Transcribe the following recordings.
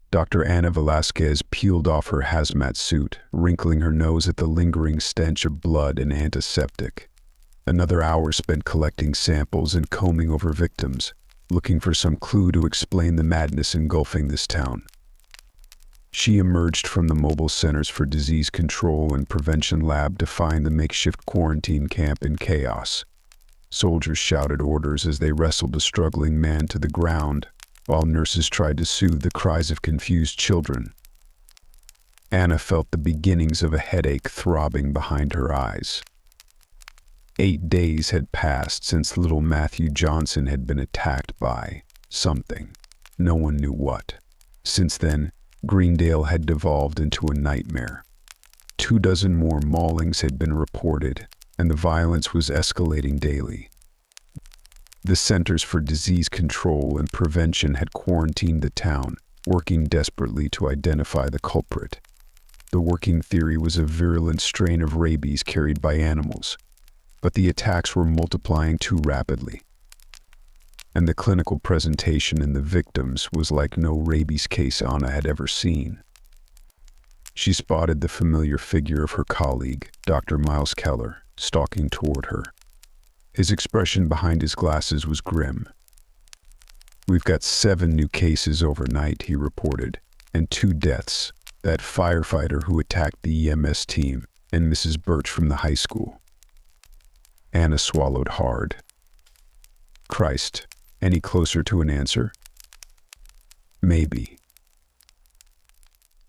Dr. Anna Velasquez peeled off her hazmat suit, wrinkling her nose at the lingering stench of blood and antiseptic. Another hour spent collecting samples and combing over victims, looking for some clue to explain the madness engulfing this town. She emerged from the Mobile Centers for Disease Control and Prevention lab to find the makeshift quarantine camp in chaos. Soldiers shouted orders as they wrestled a struggling man to the ground, while nurses tried to soothe the cries of confused children. Anna felt the beginnings of a headache throbbing behind her eyes. 8 days had passed since little Matthew Johnson had been attacked by something. No one knew what. Since then, Greendale had devolved into a nightmare. 24 more maulings had been reported, and the violence was escalating daily. The Centers for Disease Control and Prevention had quarantined the town, working desperately to identify the culprit. The working theory was a virulent strain of rabies carried by animals, but the attacks were multiplying too rapidly. And the clinical presentation in the victims was like no rabies case Anna had ever seen. She spotted the familiar figure of her colleague, Dr. Miles Keller, stalking toward her. His expression behind his glasses was grim. "We've got 7 new cases overnight," he reported, "and 2 deaths, that firefighter who attacked the EMS team and Mrs. Birch from the high school." Anna swallowed hard. Christ, any closer to an answer? Maybe.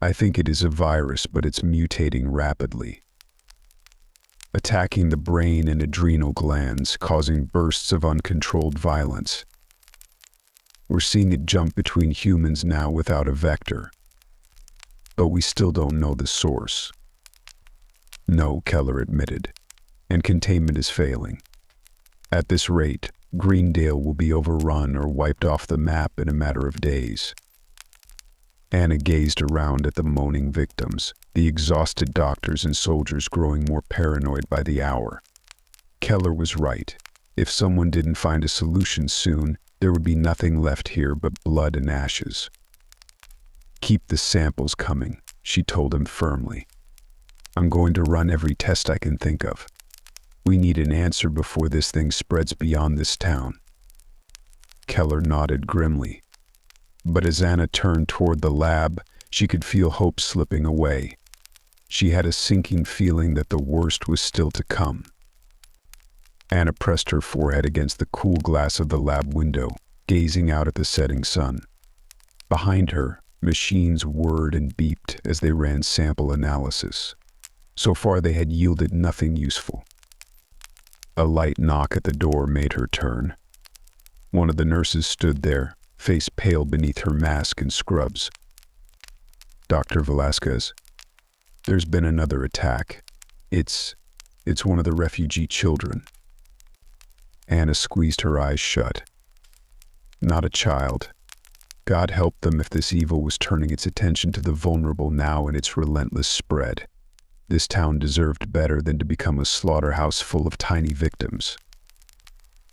"I think it is a virus, but it's mutating rapidly. Attacking the brain and adrenal glands, causing bursts of uncontrolled violence. We're seeing it jump between humans now without a vector. But we still don't know the source." "No," Keller admitted, "and containment is failing. At this rate, Greendale will be overrun or wiped off the map in a matter of days." Anna gazed around at the moaning victims, the exhausted doctors and soldiers growing more paranoid by the hour. Keller was right. If someone didn't find a solution soon, there would be nothing left here but blood and ashes. "Keep the samples coming," she told him firmly. "I'm going to run every test I can think of. We need an answer before this thing spreads beyond this town." Keller nodded grimly. But as Anna turned toward the lab, she could feel hope slipping away. She had a sinking feeling that the worst was still to come. Anna pressed her forehead against the cool glass of the lab window, gazing out at the setting sun. Behind her, machines whirred and beeped as they ran sample analysis. So far they had yielded nothing useful. A light knock at the door made her turn. One of the nurses stood there, face pale beneath her mask and scrubs. "Dr. Velasquez, there's been another attack. It's one of the refugee children." Anna squeezed her eyes shut. Not a child. God help them if this evil was turning its attention to the vulnerable now in its relentless spread. This town deserved better than to become a slaughterhouse full of tiny victims.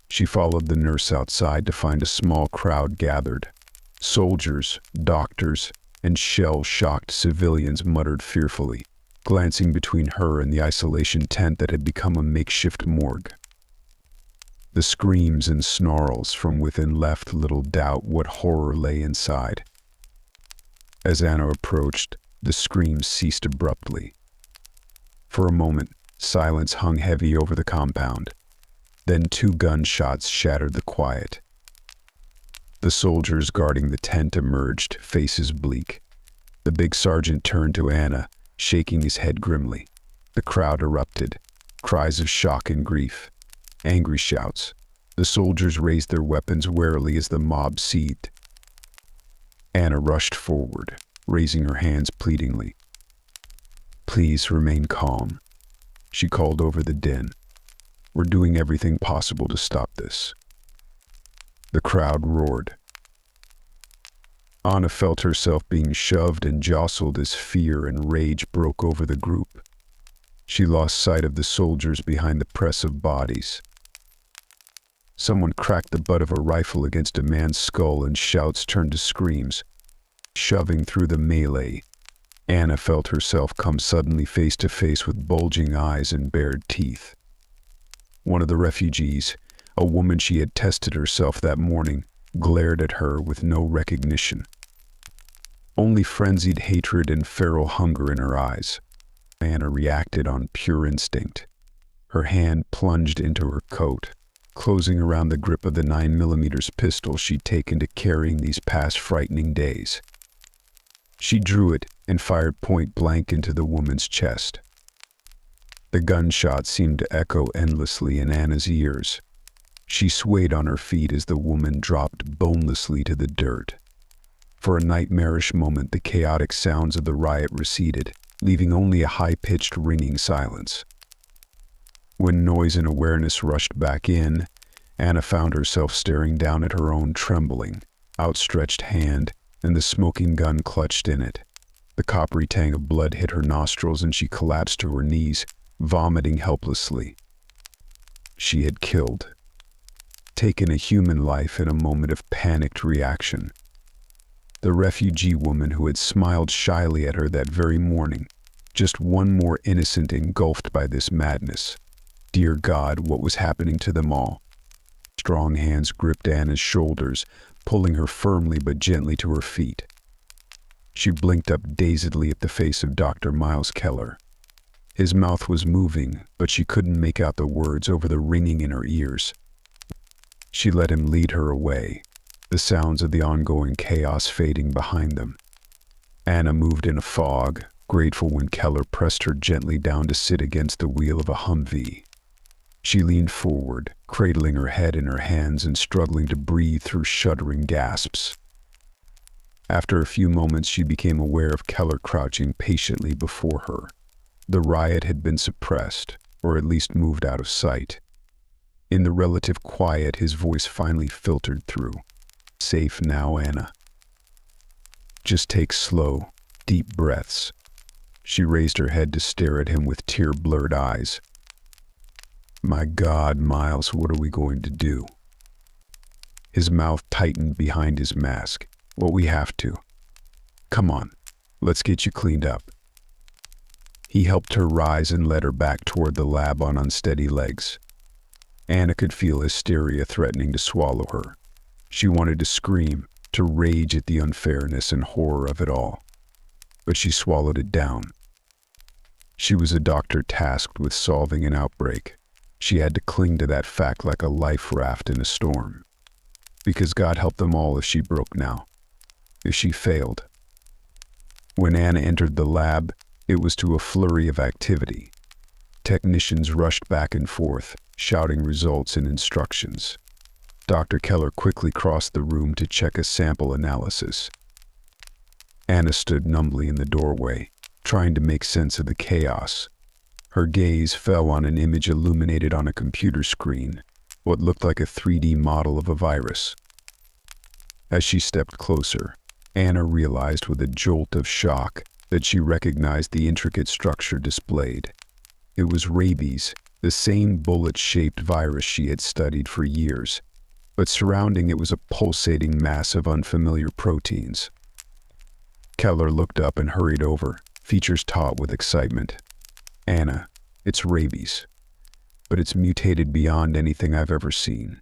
She followed the nurse outside to find a small crowd gathered. Soldiers, doctors, and shell-shocked civilians muttered fearfully, glancing between her and the isolation tent that had become a makeshift morgue. The screams and snarls from within left little doubt what horror lay inside. As Anna approached, the screams ceased abruptly. For a moment, silence hung heavy over the compound. Then 2 gunshots shattered the quiet. The soldiers guarding the tent emerged, faces bleak. The big sergeant turned to Anna, shaking his head grimly. The crowd erupted, cries of shock and grief, angry shouts. The soldiers raised their weapons warily as the mob seethed. Anna rushed forward, raising her hands pleadingly. "Please remain calm," she called over the din. "We're doing everything possible to stop this." The crowd roared. Anna felt herself being shoved and jostled as fear and rage broke over the group. She lost sight of the soldiers behind the press of bodies. Someone cracked the butt of a rifle against a man's skull and shouts turned to screams. Shoving through the melee, Anna felt herself come suddenly face to face with bulging eyes and bared teeth. One of the refugees, a woman she had tested herself that morning, glared at her with no recognition. Only frenzied hatred and feral hunger in her eyes. Anna reacted on pure instinct. Her hand plunged into her coat, closing around the grip of the 9mm pistol she'd taken to carrying these past frightening days. She drew it and fired point blank into the woman's chest. The gunshot seemed to echo endlessly in Anna's ears. She swayed on her feet as the woman dropped bonelessly to the dirt. For a nightmarish moment, the chaotic sounds of the riot receded, leaving only a high-pitched ringing silence. When noise and awareness rushed back in, Anna found herself staring down at her own trembling, outstretched hand and the smoking gun clutched in it. The coppery tang of blood hit her nostrils and she collapsed to her knees, vomiting helplessly. She had taken a human life in a moment of panicked reaction. The refugee woman who had smiled shyly at her that very morning, just one more innocent engulfed by this madness. Dear God, what was happening to them all? Strong hands gripped Anna's shoulders, pulling her firmly but gently to her feet. She blinked up dazedly at the face of Dr. Miles Keller. His mouth was moving, but she couldn't make out the words over the ringing in her ears. She let him lead her away, the sounds of the ongoing chaos fading behind them. Anna moved in a fog, grateful when Keller pressed her gently down to sit against the wheel of a Humvee. She leaned forward, cradling her head in her hands and struggling to breathe through shuddering gasps. After a few moments, she became aware of Keller crouching patiently before her. The riot had been suppressed, or at least moved out of sight. In the relative quiet, his voice finally filtered through. "Safe now, Anna. Just take slow, deep breaths." She raised her head to stare at him with tear-blurred eyes. "My God, Miles, what are we going to do?" His mouth tightened behind his mask. "Well, we have to. Come on, let's get you cleaned up." He helped her rise and led her back toward the lab on unsteady legs. Anna could feel hysteria threatening to swallow her. She wanted to scream, to rage at the unfairness and horror of it all. But she swallowed it down. She was a doctor tasked with solving an outbreak. She had to cling to that fact like a life raft in a storm. Because God help them all if she broke now. If she failed. When Anna entered the lab, it was to a flurry of activity. Technicians rushed back and forth, shouting results and instructions. Dr. Keller quickly crossed the room to check a sample analysis. Anna stood numbly in the doorway, trying to make sense of the chaos. Her gaze fell on an image illuminated on a computer screen, what looked like a 3D model of a virus. As she stepped closer, Anna realized with a jolt of shock that she recognized the intricate structure displayed. It was rabies, the same bullet-shaped virus she had studied for years, but surrounding it was a pulsating mass of unfamiliar proteins. Keller looked up and hurried over, features taut with excitement. "Anna, it's rabies, but it's mutated beyond anything I've ever seen."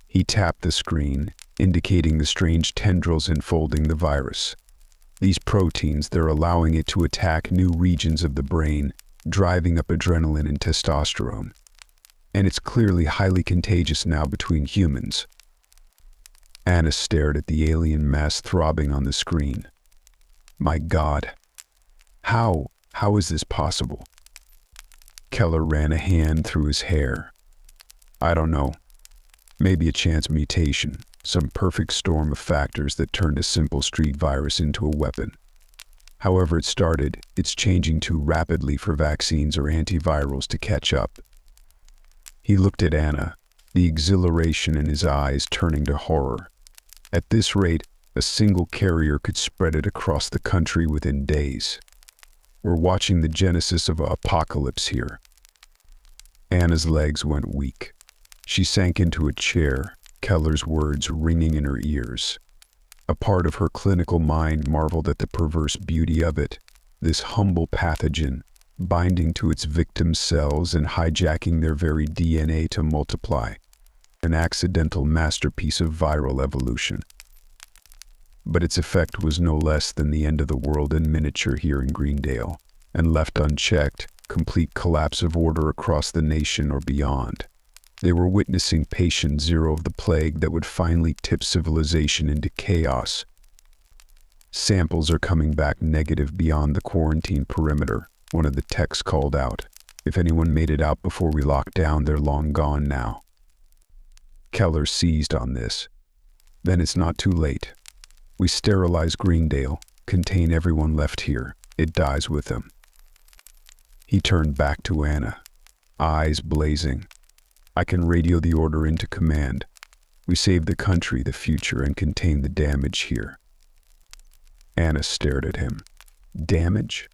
He tapped the screen, indicating the strange tendrils enfolding the virus. These proteins, they're allowing it to attack new regions of the brain, driving up adrenaline and testosterone. And it's clearly highly contagious now between humans. Anna stared at the alien mass throbbing on the screen. My God. How is this possible? Keller ran a hand through his hair. I don't know. Maybe a chance mutation, some perfect storm of factors that turned a simple street virus into a weapon. However it started, it's changing too rapidly for vaccines or antivirals to catch up. He looked at Anna, the exhilaration in his eyes turning to horror. At this rate, a single carrier could spread it across the country within days. We're watching the genesis of an apocalypse here. Anna's legs went weak. She sank into a chair, Keller's words ringing in her ears. A part of her clinical mind marveled at the perverse beauty of it, this humble pathogen, binding to its victim cells and hijacking their very DNA to multiply. An accidental masterpiece of viral evolution. But its effect was no less than the end of the world in miniature here in Greendale, and left unchecked, complete collapse of order across the nation or beyond. They were witnessing patient zero of the plague that would finally tip civilization into chaos. Samples are coming back negative beyond the quarantine perimeter, one of the techs called out. If anyone made it out before we locked down, they're long gone now. Keller seized on this. Then it's not too late. We sterilize Greendale, contain everyone left here. It dies with them. He turned back to Anna, eyes blazing. I can radio the order into command. We save the country, the future, and contain the damage here. Anna stared at him. Damage?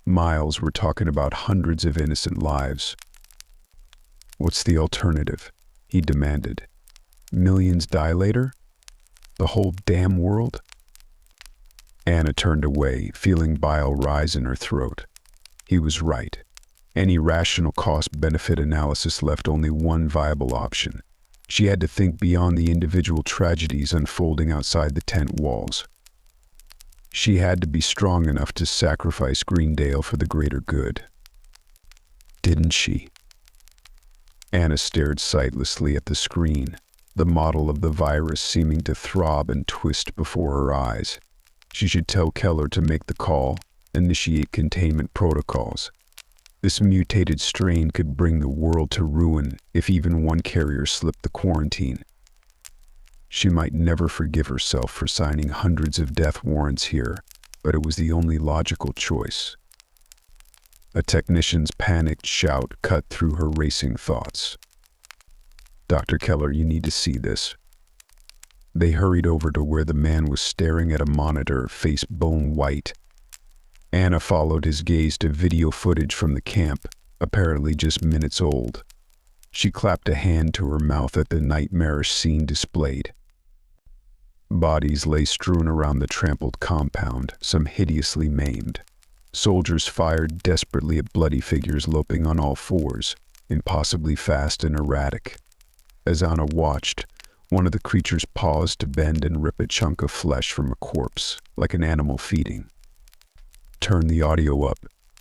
Miles, we're talking about hundreds of innocent lives. What's the alternative? He demanded. Millions die later? The whole damn world? Anna turned away, feeling bile rise in her throat. He was right. Any rational cost-benefit analysis left only one viable option. She had to think beyond the individual tragedies unfolding outside the tent walls. She had to be strong enough to sacrifice Greendale for the greater good. Didn't she? Anna stared sightlessly at the screen, the model of the virus seeming to throb and twist before her eyes. She should tell Keller to make the call, initiate containment protocols. This mutated strain could bring the world to ruin if even one carrier slipped the quarantine. She might never forgive herself for signing hundreds of death warrants here, but it was the only logical choice. A technician's panicked shout cut through her racing thoughts. Dr. Keller, you need to see this. They hurried over to where the man was staring at a monitor, face bone white. Anna followed his gaze to video footage from the camp, apparently just minutes old. She clapped a hand to her mouth at the nightmarish scene displayed. Bodies lay strewn around the trampled compound, some hideously maimed. Soldiers fired desperately at bloody figures loping on all fours, impossibly fast and erratic. As Anna watched, one of the creatures paused to bend and rip a chunk of flesh from a corpse, like an animal feeding. Turn the audio up,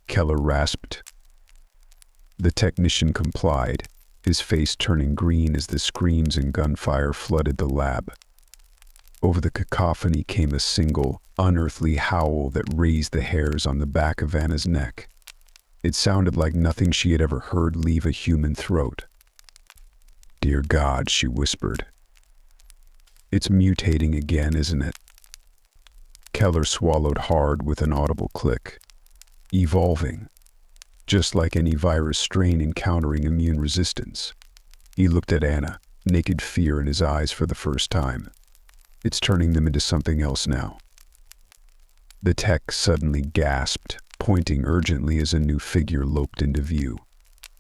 Keller rasped. The technician complied, his face turning green as the screams and gunfire flooded the lab. Over the cacophony came a single, unearthly howl that raised the hairs on the back of Anna's neck. It sounded like nothing she had ever heard leave a human throat. Dear God, she whispered. It's mutating again, isn't it? Keller swallowed hard with an audible click. Evolving. Just like any virus strain encountering immune resistance. He looked at Anna, naked fear in his eyes for the first time. It's turning them into something else now. The tech suddenly gasped, pointing urgently as a new figure loped into view.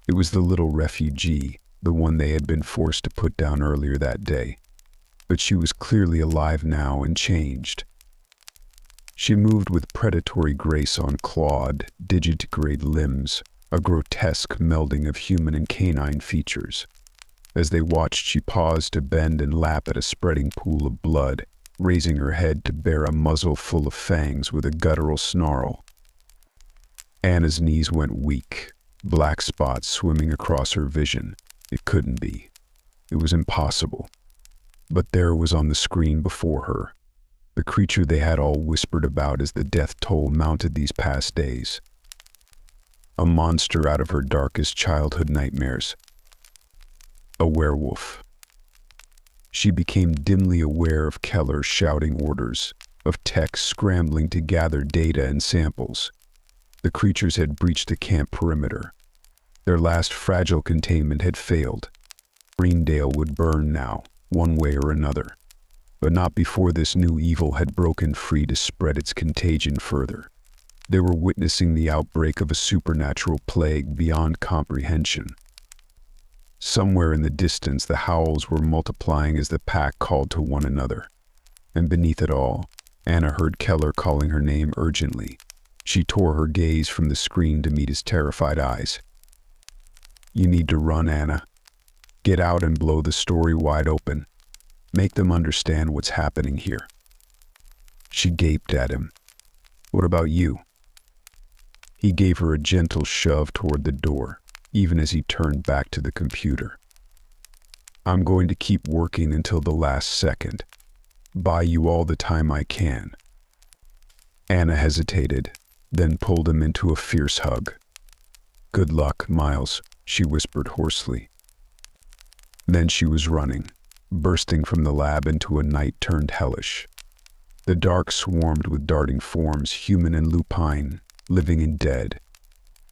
It was the little refugee, the one they had been forced to put down earlier that day. But she was clearly alive now and changed. She moved with predatory grace on clawed, digitigrade limbs, a grotesque melding of human and canine features. As they watched, she paused to bend and lap at a spreading pool of blood, raising her head to bear a muzzle full of fangs with a guttural snarl. Anna's knees went weak, black spots swimming across her vision. It couldn't be. It was impossible. But there it was on the screen before her. The creature they had all whispered about as the death toll mounted these past days. A monster out of her darkest childhood nightmares. A werewolf. She became dimly aware of Keller shouting orders, of techs scrambling to gather data and samples. The creatures had breached the camp perimeter. Their last fragile containment had failed. Greendale would burn now, one way or another. But not before this new evil had broken free to spread its contagion further. They were witnessing the outbreak of a supernatural plague beyond comprehension. Somewhere in the distance, the howls were multiplying as the pack called to one another. And beneath it all, Anna heard Keller calling her name urgently. She tore her gaze from the screen to meet his terrified eyes. "You need to run, Anna. Get out and blow the story wide open. Make them understand what's happening here." She gaped at him. "What about you?" He gave her a gentle shove toward the door, even as he turned back to the computer. "I'm going to keep working until the last second. Buy you all the time I can." Anna hesitated, then pulled him into a fierce hug. "Good luck, Miles," she whispered hoarsely. Then she was running, bursting from the lab into a night turned hellish. The dark swarmed with darting forms, human and lupine, living and dead.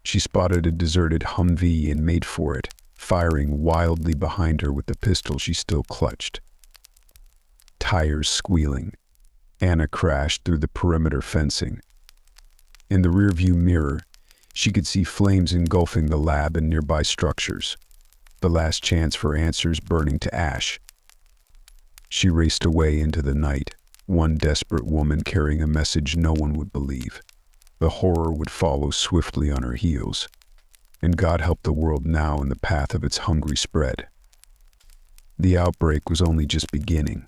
She spotted a deserted Humvee and made for it, firing wildly behind her with the pistol she still clutched. Tires squealing, Anna crashed through the perimeter fencing. In the rearview mirror, she could see flames engulfing the lab and nearby structures, the last chance for answers burning to ash. She raced away into the night, one desperate woman carrying a message no one would believe. The horror would follow swiftly on her heels, and God help the world now in the path of its hungry spread. The outbreak was only just beginning.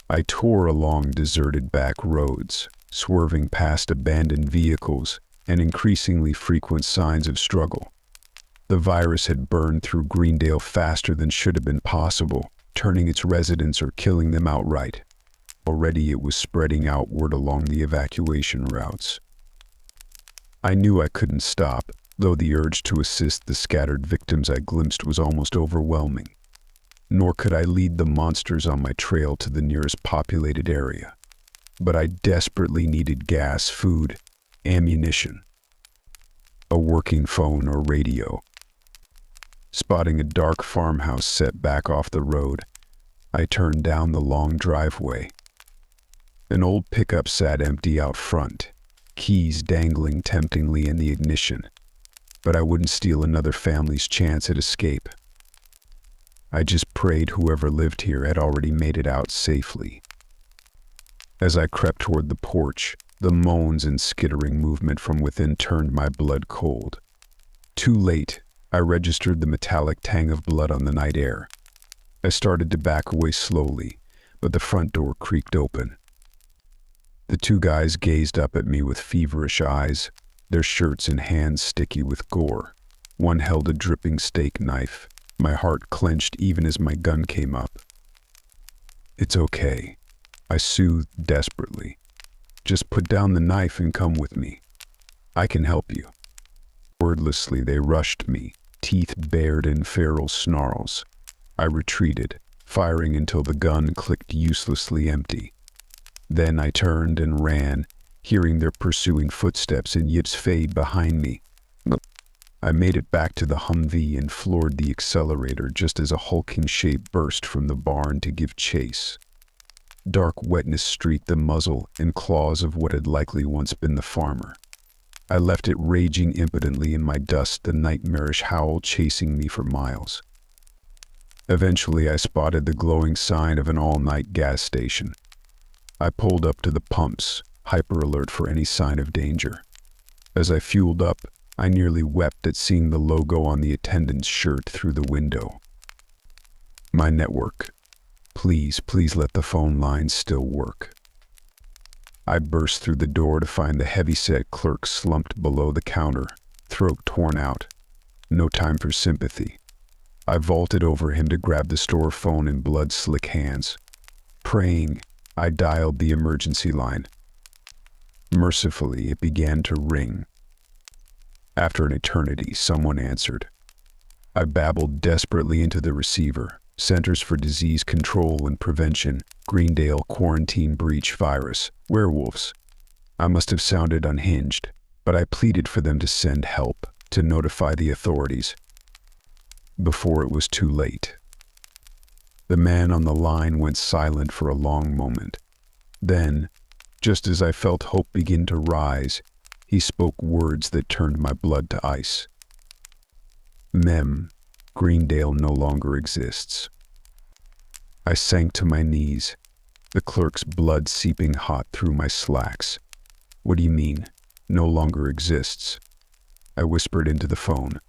I tore along deserted back roads, swerving past abandoned vehicles and increasingly frequent signs of struggle. The virus had burned through Greendale faster than should have been possible, turning its residents or killing them outright. Already it was spreading outward along the evacuation routes. I knew I couldn't stop, though the urge to assist the scattered victims I glimpsed was almost overwhelming. Nor could I lead the monsters on my trail to the nearest populated area. But I desperately needed gas, food, ammunition, a working phone or radio. Spotting a dark farmhouse set back off the road, I turned down the long driveway. An old pickup sat empty out front, keys dangling temptingly in the ignition, but I wouldn't steal another family's chance at escape. I just prayed whoever lived here had already made it out safely. As I crept toward the porch, the moans and skittering movement from within turned my blood cold. Too late, I registered the metallic tang of blood on the night air. I started to back away slowly, but the front door creaked open. The two guys gazed up at me with feverish eyes, their shirts and hands sticky with gore. One held a dripping steak knife. My heart clenched even as my gun came up. "It's okay," I soothed desperately. "Just put down the knife and come with me. I can help you." Wordlessly they rushed me, teeth bared in feral snarls. I retreated, firing until the gun clicked uselessly empty. Then I turned and ran, hearing their pursuing footsteps and yips fade behind me. I made it back to the Humvee and floored the accelerator just as a hulking shape burst from the barn to give chase. Dark wetness streaked the muzzle and claws of what had likely once been the farmer. I left it raging impotently in my dust, the nightmarish howl chasing me for miles. Eventually I spotted the glowing sign of an all-night gas station. I pulled up to the pumps, hyper alert for any sign of danger. As I fueled up, I nearly wept at seeing the logo on the attendant's shirt through the window. My network. Please, please let the phone lines still work. I burst through the door to find the heavy-set clerk slumped below the counter, throat torn out. No time for sympathy. I vaulted over him to grab the store phone in blood-slick hands. Praying, I dialed the emergency line. Mercifully, it began to ring. After an eternity, someone answered. I babbled desperately into the receiver. Centers for Disease Control and Prevention, Greendale quarantine breach virus, werewolves. I must have sounded unhinged, but I pleaded for them to send help, to notify the authorities. Before it was too late. The man on the line went silent for a long moment. Then, just as I felt hope begin to rise, he spoke words that turned my blood to ice. Greendale no longer exists. I sank to my knees, the clerk's blood seeping hot through my slacks. "What do you mean? No longer exists?" I whispered into the phone.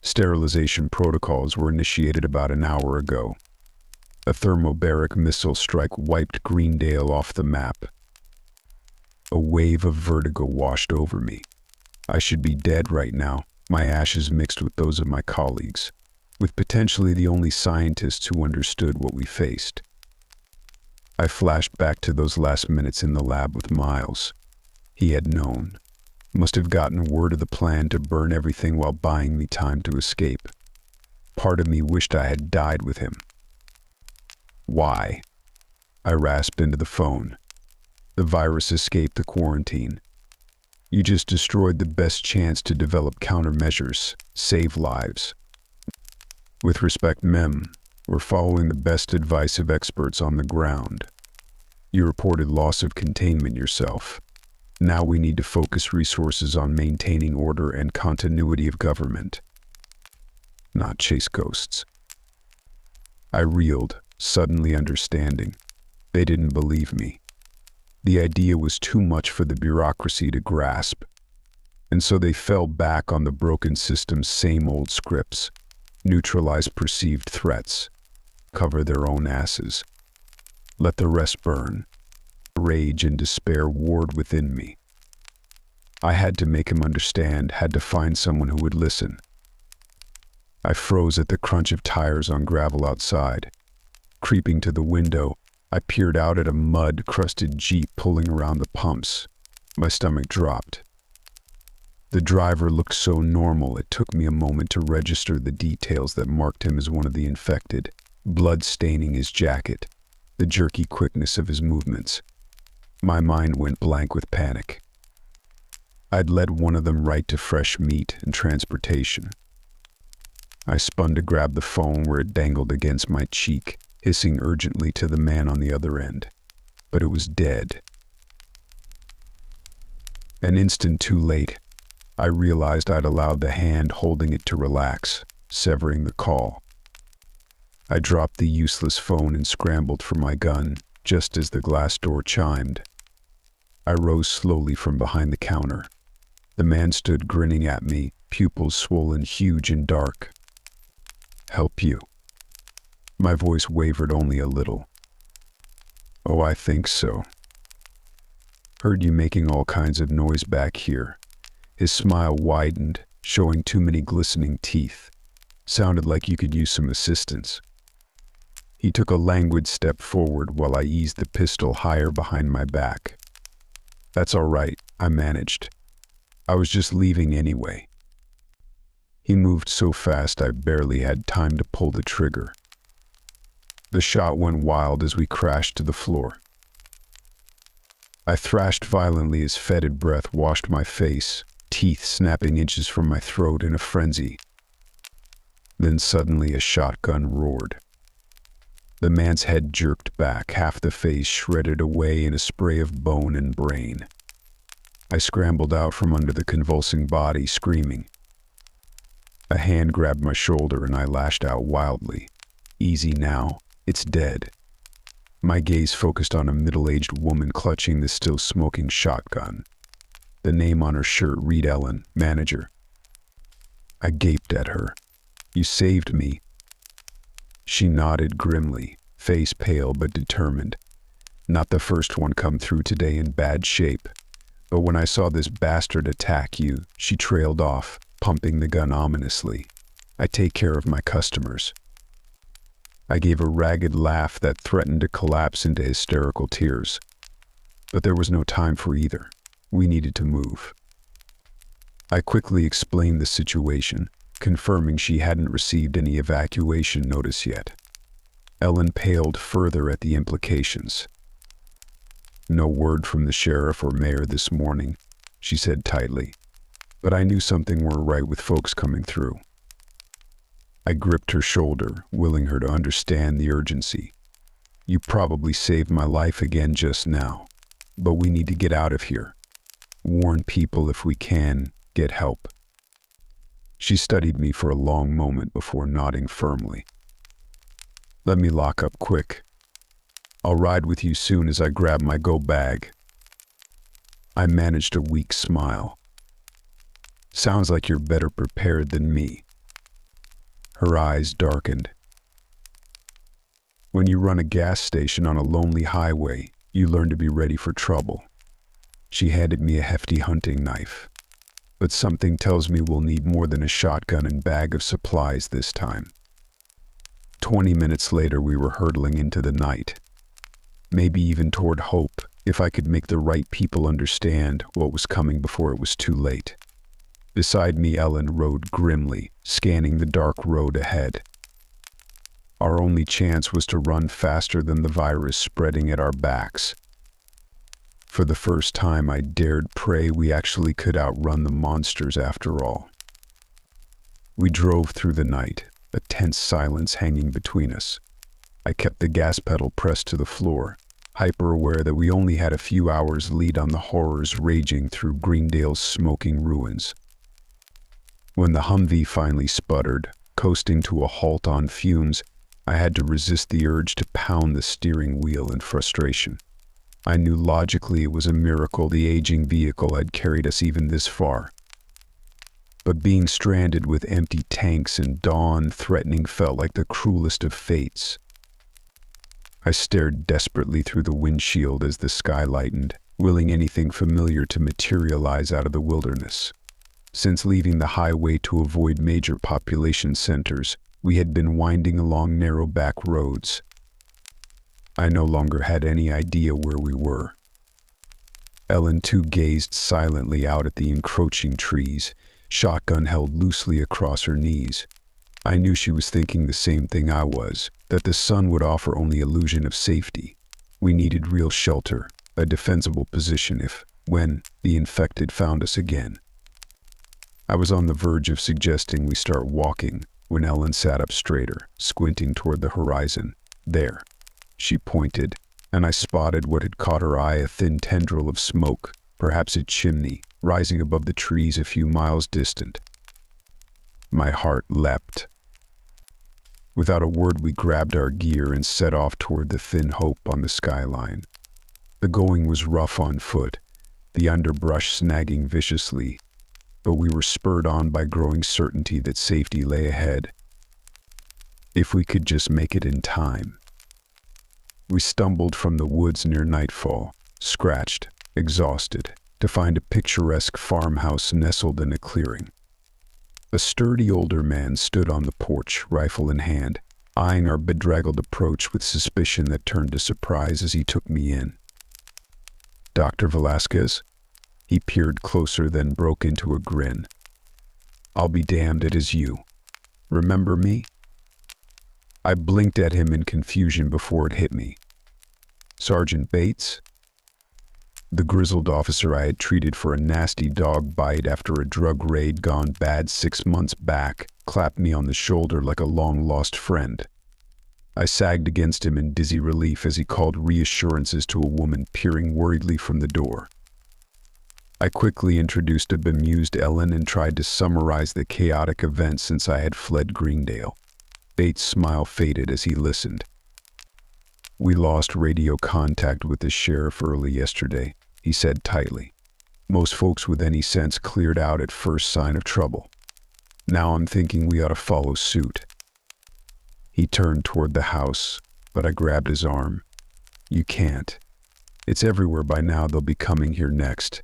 "Sterilization protocols were initiated about an hour ago. A thermobaric missile strike wiped Greendale off the map." A wave of vertigo washed over me. I should be dead right now, my ashes mixed with those of my colleagues, with potentially the only scientists who understood what we faced. I flashed back to those last minutes in the lab with Miles. He had known. Must have gotten word of the plan to burn everything while buying me time to escape. Part of me wished I had died with him. "Why?" I rasped into the phone. "The virus escaped the quarantine. You just destroyed the best chance to develop countermeasures, save lives. With respect, Mem, we're following the best advice of experts on the ground. You reported loss of containment yourself. Now we need to focus resources on maintaining order and continuity of government, not chase ghosts." I reeled, suddenly understanding. They didn't believe me. The idea was too much for the bureaucracy to grasp, and so they fell back on the broken system's same old scripts: neutralize perceived threats, cover their own asses, let the rest burn. Rage and despair warred within me. I had to make him understand, had to find someone who would listen. I froze at the crunch of tires on gravel outside. Creeping to the window, I peered out at a mud-crusted Jeep pulling around the pumps. My stomach dropped. The driver looked so normal it took me a moment to register the details that marked him as one of the infected: blood staining his jacket, the jerky quickness of his movements. My mind went blank with panic. I'd led one of them right to fresh meat and transportation. I spun to grab the phone where it dangled against my cheek, hissing urgently to the man on the other end. But it was dead. An instant too late, I realized I'd allowed the hand holding it to relax, severing the call. I dropped the useless phone and scrambled for my gun, just as the glass door chimed. I rose slowly from behind the counter. The man stood grinning at me, pupils swollen huge and dark. "Help you?" My voice wavered only a little. "Oh, I think so. Heard you making all kinds of noise back here." His smile widened, showing too many glistening teeth. "Sounded like you could use some assistance." He took a languid step forward while I eased the pistol higher behind my back. "That's all right," I managed. "I was just leaving anyway." He moved so fast I barely had time to pull the trigger. The shot went wild as we crashed to the floor. I thrashed violently as fetid breath washed my face, teeth snapping inches from my throat in a frenzy. Then suddenly a shotgun roared. The man's head jerked back, half the face shredded away in a spray of bone and brain. I scrambled out from under the convulsing body, screaming. A hand grabbed my shoulder and I lashed out wildly. "Easy now, it's dead." My gaze focused on a middle-aged woman clutching the still smoking shotgun. The name on her shirt read Ellen, manager. I gaped at her. "You saved me." She nodded grimly, face pale but determined. "Not the first one come through today in bad shape. But when I saw this bastard attack you," she trailed off, pumping the gun ominously. "I take care of my customers." I gave a ragged laugh that threatened to collapse into hysterical tears. But there was no time for either. We needed to move. I quickly explained the situation, confirming she hadn't received any evacuation notice yet. Ellen paled further at the implications. "No word from the sheriff or mayor this morning," she said tightly. "But I knew something weren't right with folks coming through." I gripped her shoulder, willing her to understand the urgency. "You probably saved my life again just now, but we need to get out of here. Warn people if we can, get help." She studied me for a long moment before nodding firmly. "Let me lock up quick." I'll ride with you soon as I grab my go bag. I managed a weak smile. Sounds like you're better prepared than me. Her eyes darkened. When you run a gas station on a lonely highway, you learn to be ready for trouble. She handed me a hefty hunting knife. But something tells me we'll need more than a shotgun and bag of supplies this time. 20 minutes later, we were hurtling into the night. Maybe even toward hope, if I could make the right people understand what was coming before it was too late. Beside me, Ellen rode grimly, scanning the dark road ahead. Our only chance was to run faster than the virus spreading at our backs. For the first time, I dared pray we actually could outrun the monsters after all. We drove through the night, a tense silence hanging between us. I kept the gas pedal pressed to the floor, hyper-aware that we only had a few hours lead on the horrors raging through Greendale's smoking ruins. When the Humvee finally sputtered, coasting to a halt on fumes, I had to resist the urge to pound the steering wheel in frustration. I knew logically it was a miracle the aging vehicle had carried us even this far. But being stranded with empty tanks and dawn threatening felt like the cruelest of fates. I stared desperately through the windshield as the sky lightened, willing anything familiar to materialize out of the wilderness. Since leaving the highway to avoid major population centers, we had been winding along narrow back roads. I no longer had any idea where we were. Ellen too gazed silently out at the encroaching trees, shotgun held loosely across her knees. I knew she was thinking the same thing I was, that the sun would offer only illusion of safety. We needed real shelter, a defensible position if, when, the infected found us again. I was on the verge of suggesting we start walking when Ellen sat up straighter, squinting toward the horizon. There, she pointed, and I spotted what had caught her eye, a thin tendril of smoke, perhaps a chimney, rising above the trees a few miles distant. My heart leapt. Without a word, we grabbed our gear and set off toward the thin hope on the skyline. The going was rough on foot, the underbrush snagging viciously, but we were spurred on by growing certainty that safety lay ahead. If we could just make it in time. We stumbled from the woods near nightfall, scratched, exhausted, to find a picturesque farmhouse nestled in a clearing. A sturdy older man stood on the porch, rifle in hand, eyeing our bedraggled approach with suspicion that turned to surprise as he took me in. "Dr. Velasquez?" He peered closer, then broke into a grin. "I'll be damned, it is you. Remember me?" I blinked at him in confusion before it hit me. "Sergeant Bates?" The grizzled officer I had treated for a nasty dog bite after a drug raid gone bad 6 months back clapped me on the shoulder like a long-lost friend. I sagged against him in dizzy relief as he called reassurances to a woman peering worriedly from the door. I quickly introduced a bemused Ellen and tried to summarize the chaotic events since I had fled Greendale. Bates' smile faded as he listened. "We lost radio contact with the sheriff early yesterday," he said tightly. "Most folks with any sense cleared out at first sign of trouble. Now I'm thinking we ought to follow suit." He turned toward the house, but I grabbed his arm. "You can't. It's everywhere by now. They'll be coming here next."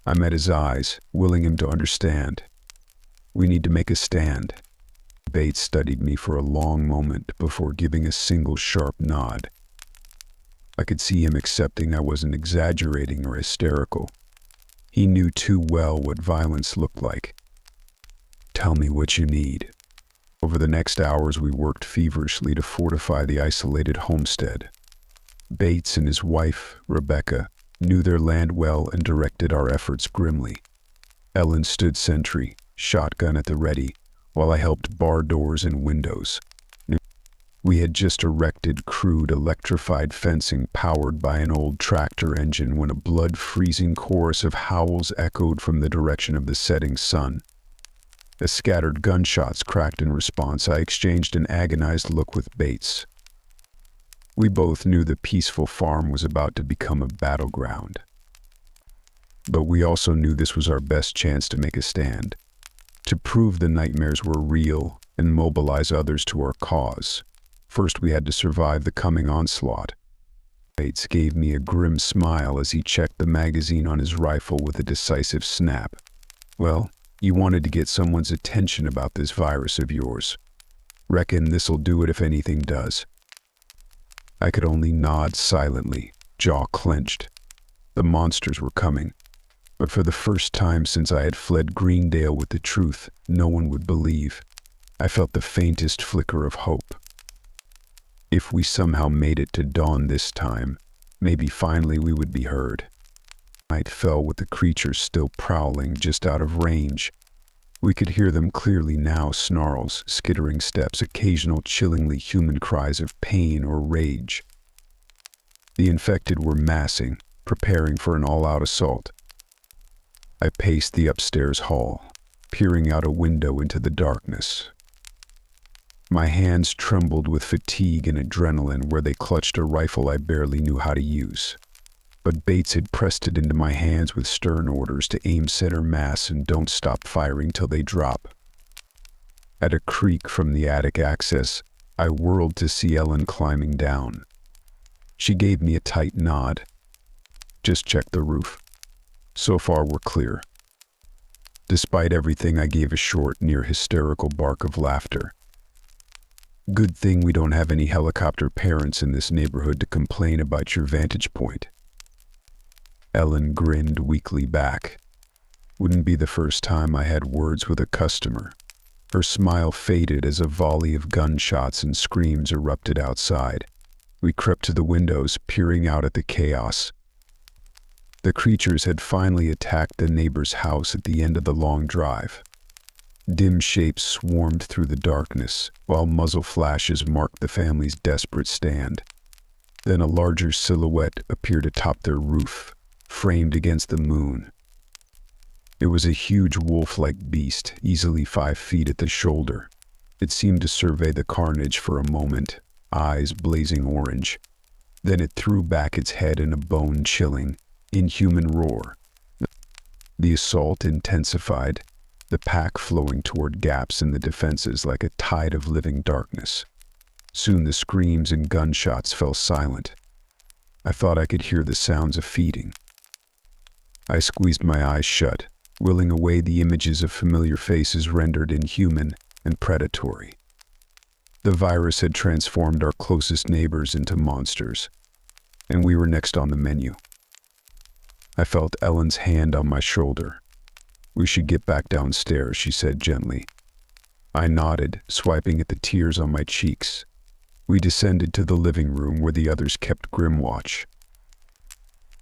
I met his eyes, willing him to understand. "We need to make a stand." Bates studied me for a long moment before giving a single sharp nod. I could see him accepting I wasn't exaggerating or hysterical. He knew too well what violence looked like. "Tell me what you need." Over the next hours, we worked feverishly to fortify the isolated homestead. Bates and his wife, Rebecca, knew their land well and directed our efforts grimly. Ellen stood sentry, shotgun at the ready, while I helped bar doors and windows. We had just erected crude electrified fencing powered by an old tractor engine when a blood-freezing chorus of howls echoed from the direction of the setting sun. As scattered gunshots cracked in response, I exchanged an agonized look with Bates. We both knew the peaceful farm was about to become a battleground. But we also knew this was our best chance to make a stand, to prove the nightmares were real and mobilize others to our cause. First, we had to survive the coming onslaught. Bates gave me a grim smile as he checked the magazine on his rifle with a decisive snap. Well, you wanted to get someone's attention about this virus of yours. Reckon this'll do it if anything does. I could only nod silently, jaw clenched. The monsters were coming. But for the first time since I had fled Greendale with the truth no one would believe, I felt the faintest flicker of hope. If we somehow made it to dawn this time, maybe finally we would be heard. Night fell with the creatures still prowling just out of range. We could hear them clearly now, snarls, skittering steps, occasional chillingly human cries of pain or rage. The infected were massing, preparing for an all-out assault. I paced the upstairs hall, peering out a window into the darkness. My hands trembled with fatigue and adrenaline where they clutched a rifle I barely knew how to use. But Bates had pressed it into my hands with stern orders to aim center mass and don't stop firing till they drop. At a creak from the attic access, I whirled to see Ellen climbing down. She gave me a tight nod. Just check the roof. So far we're clear. Despite everything, I gave a short, near hysterical bark of laughter. Good thing we don't have any helicopter parents in this neighborhood to complain about your vantage point. Ellen grinned weakly back. Wouldn't be the first time I had words with a customer. Her smile faded as a volley of gunshots and screams erupted outside. We crept to the windows, peering out at the chaos. The creatures had finally attacked the neighbor's house at the end of the long drive. Dim shapes swarmed through the darkness, while muzzle flashes marked the family's desperate stand. Then a larger silhouette appeared atop their roof, framed against the moon. It was a huge wolf-like beast, easily 5 feet at the shoulder. It seemed to survey the carnage for a moment, eyes blazing orange. Then it threw back its head in a bone-chilling, inhuman roar. The assault intensified, the pack flowing toward gaps in the defenses like a tide of living darkness. Soon the screams and gunshots fell silent. I thought I could hear the sounds of feeding. I squeezed my eyes shut, willing away the images of familiar faces rendered inhuman and predatory. The virus had transformed our closest neighbors into monsters, and we were next on the menu. I felt Ellen's hand on my shoulder. "We should get back downstairs," she said gently. I nodded, swiping at the tears on my cheeks. We descended to the living room where the others kept grim watch.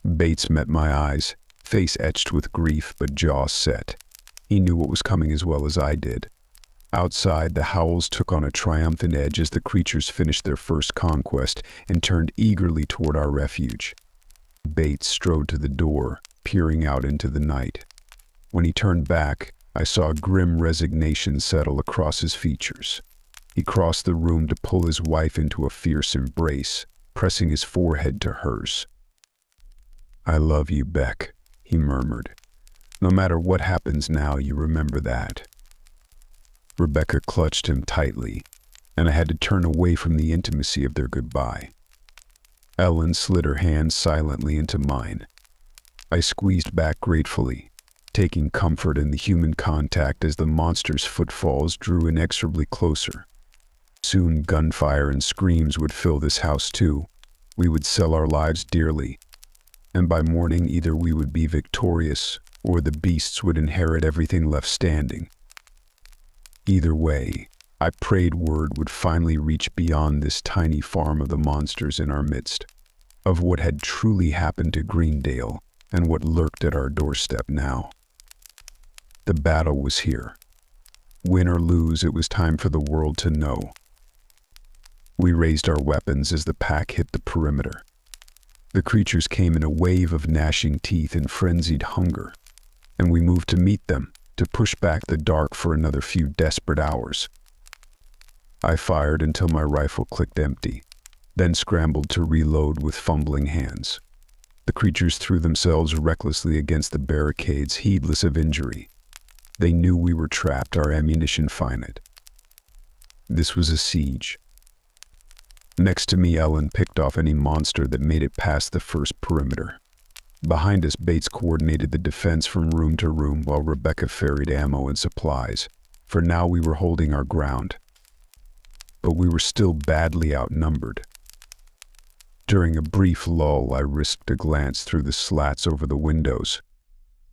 Bates met my eyes, face etched with grief but jaw set. He knew what was coming as well as I did. Outside, the howls took on a triumphant edge as the creatures finished their first conquest and turned eagerly toward our refuge. Bates strode to the door, peering out into the night. When he turned back, I saw grim resignation settle across his features. He crossed the room to pull his wife into a fierce embrace, pressing his forehead to hers. "I love you, Beck," he murmured. "No matter what happens now, you remember that." Rebecca clutched him tightly, and I had to turn away from the intimacy of their goodbye. Ellen slid her hand silently into mine. I squeezed back gratefully, taking comfort in the human contact as the monster's footfalls drew inexorably closer. Soon gunfire and screams would fill this house too. We would sell our lives dearly, and by morning either we would be victorious or the beasts would inherit everything left standing. Either way, I prayed word would finally reach beyond this tiny farm of the monsters in our midst, of what had truly happened to Greendale and what lurked at our doorstep now. The battle was here. Win or lose, it was time for the world to know. We raised our weapons as the pack hit the perimeter. The creatures came in a wave of gnashing teeth and frenzied hunger, and we moved to meet them, to push back the dark for another few desperate hours. I fired until my rifle clicked empty. then scrambled to reload with fumbling hands. The creatures threw themselves recklessly against the barricades, heedless of injury. They knew we were trapped, our ammunition finite. This was a siege. Next to me, Ellen picked off any monster that made it past the first perimeter. Behind us, Bates coordinated the defense from room to room while Rebecca ferried ammo and supplies. For now, we were holding our ground. But we were still badly outnumbered. During a brief lull, I risked a glance through the slats over the windows.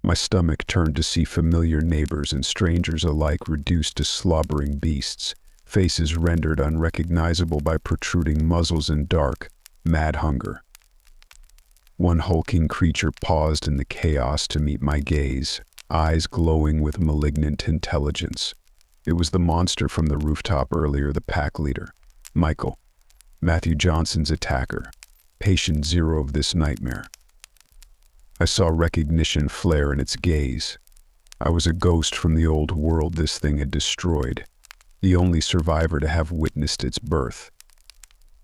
My stomach turned to see familiar neighbors and strangers alike reduced to slobbering beasts, faces rendered unrecognizable by protruding muzzles and dark, mad hunger. One hulking creature paused in the chaos to meet my gaze, eyes glowing with malignant intelligence. It was the monster from the rooftop earlier, the pack leader, Michael, Matthew Johnson's attacker, patient zero of this nightmare. I saw recognition flare in its gaze. I was a ghost from the old world this thing had destroyed, the only survivor to have witnessed its birth.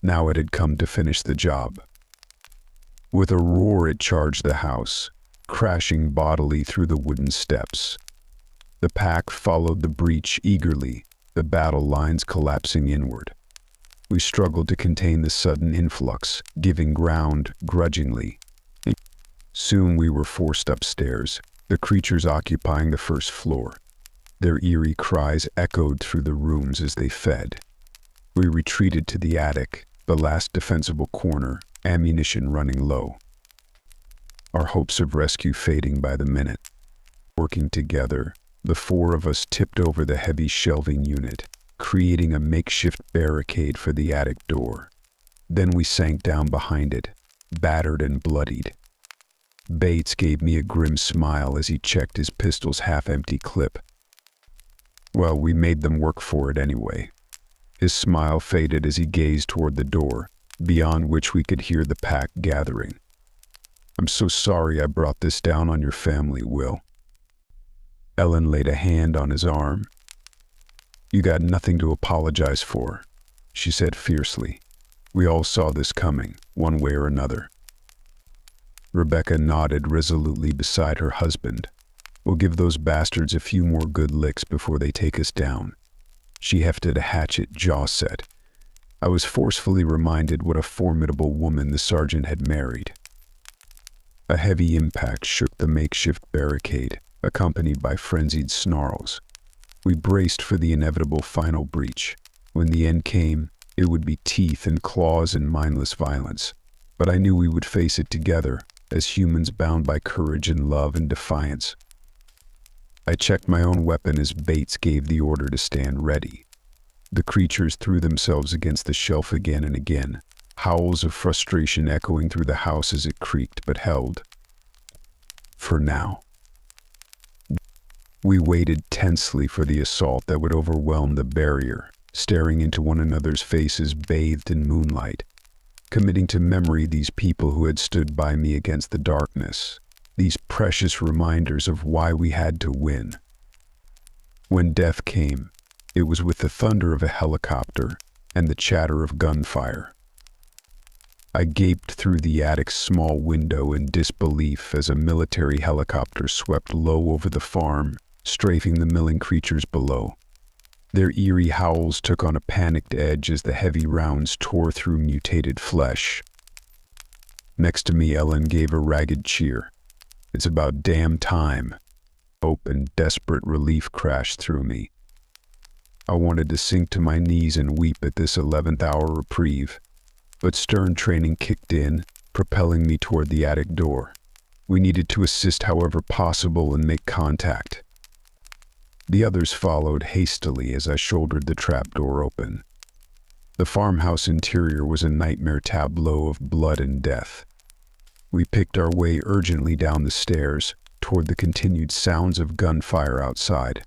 Now it had come to finish the job. With a roar, it charged the house, crashing bodily through the wooden steps. The pack followed the breach eagerly, the battle lines collapsing inward. We struggled to contain the sudden influx, giving ground grudgingly. Soon we were forced upstairs, the creatures occupying the first floor. Their eerie cries echoed through the rooms as they fed. We retreated to the attic, the last defensible corner, ammunition running low. Our hopes of rescue fading by the minute. Working together, the four of us tipped over the heavy shelving unit, creating a makeshift barricade for the attic door. Then we sank down behind it, battered and bloodied. Bates gave me a grim smile as he checked his pistol's half-empty clip. Well, we made them work for it anyway. His smile faded as he gazed toward the door, beyond which we could hear the pack gathering. I'm so sorry I brought this down on your family, Will. Ellen laid a hand on his arm. You got nothing to apologize for, she said fiercely. We all saw this coming, one way or another. Rebecca nodded resolutely beside her husband. We'll give those bastards a few more good licks before they take us down. She hefted a hatchet, jaw set. I was forcefully reminded what a formidable woman the sergeant had married. A heavy impact shook the makeshift barricade, accompanied by frenzied snarls. We braced for the inevitable final breach. When the end came, it would be teeth and claws and mindless violence. But I knew we would face it together, as humans bound by courage and love and defiance. I checked my own weapon as Bates gave the order to stand ready. The creatures threw themselves against the shelf again and again, howls of frustration echoing through the house as it creaked but held. For now. We waited tensely for the assault that would overwhelm the barrier, staring into one another's faces bathed in moonlight, committing to memory these people who had stood by me against the darkness, these precious reminders of why we had to win. When death came, it was with the thunder of a helicopter and the chatter of gunfire. I gaped through the attic's small window in disbelief as a military helicopter swept low over the farm, strafing the milling creatures below. Their eerie howls took on a panicked edge as the heavy rounds tore through mutated flesh. Next to me, Ellen gave a ragged cheer. It's about damn time. Hope and desperate relief crashed through me. I wanted to sink to my knees and weep at this 11th-hour reprieve, but stern training kicked in, propelling me toward the attic door. We needed to assist however possible and make contact. The others followed hastily as I shouldered the trapdoor open. The farmhouse interior was a nightmare tableau of blood and death. We picked our way urgently down the stairs, toward the continued sounds of gunfire outside.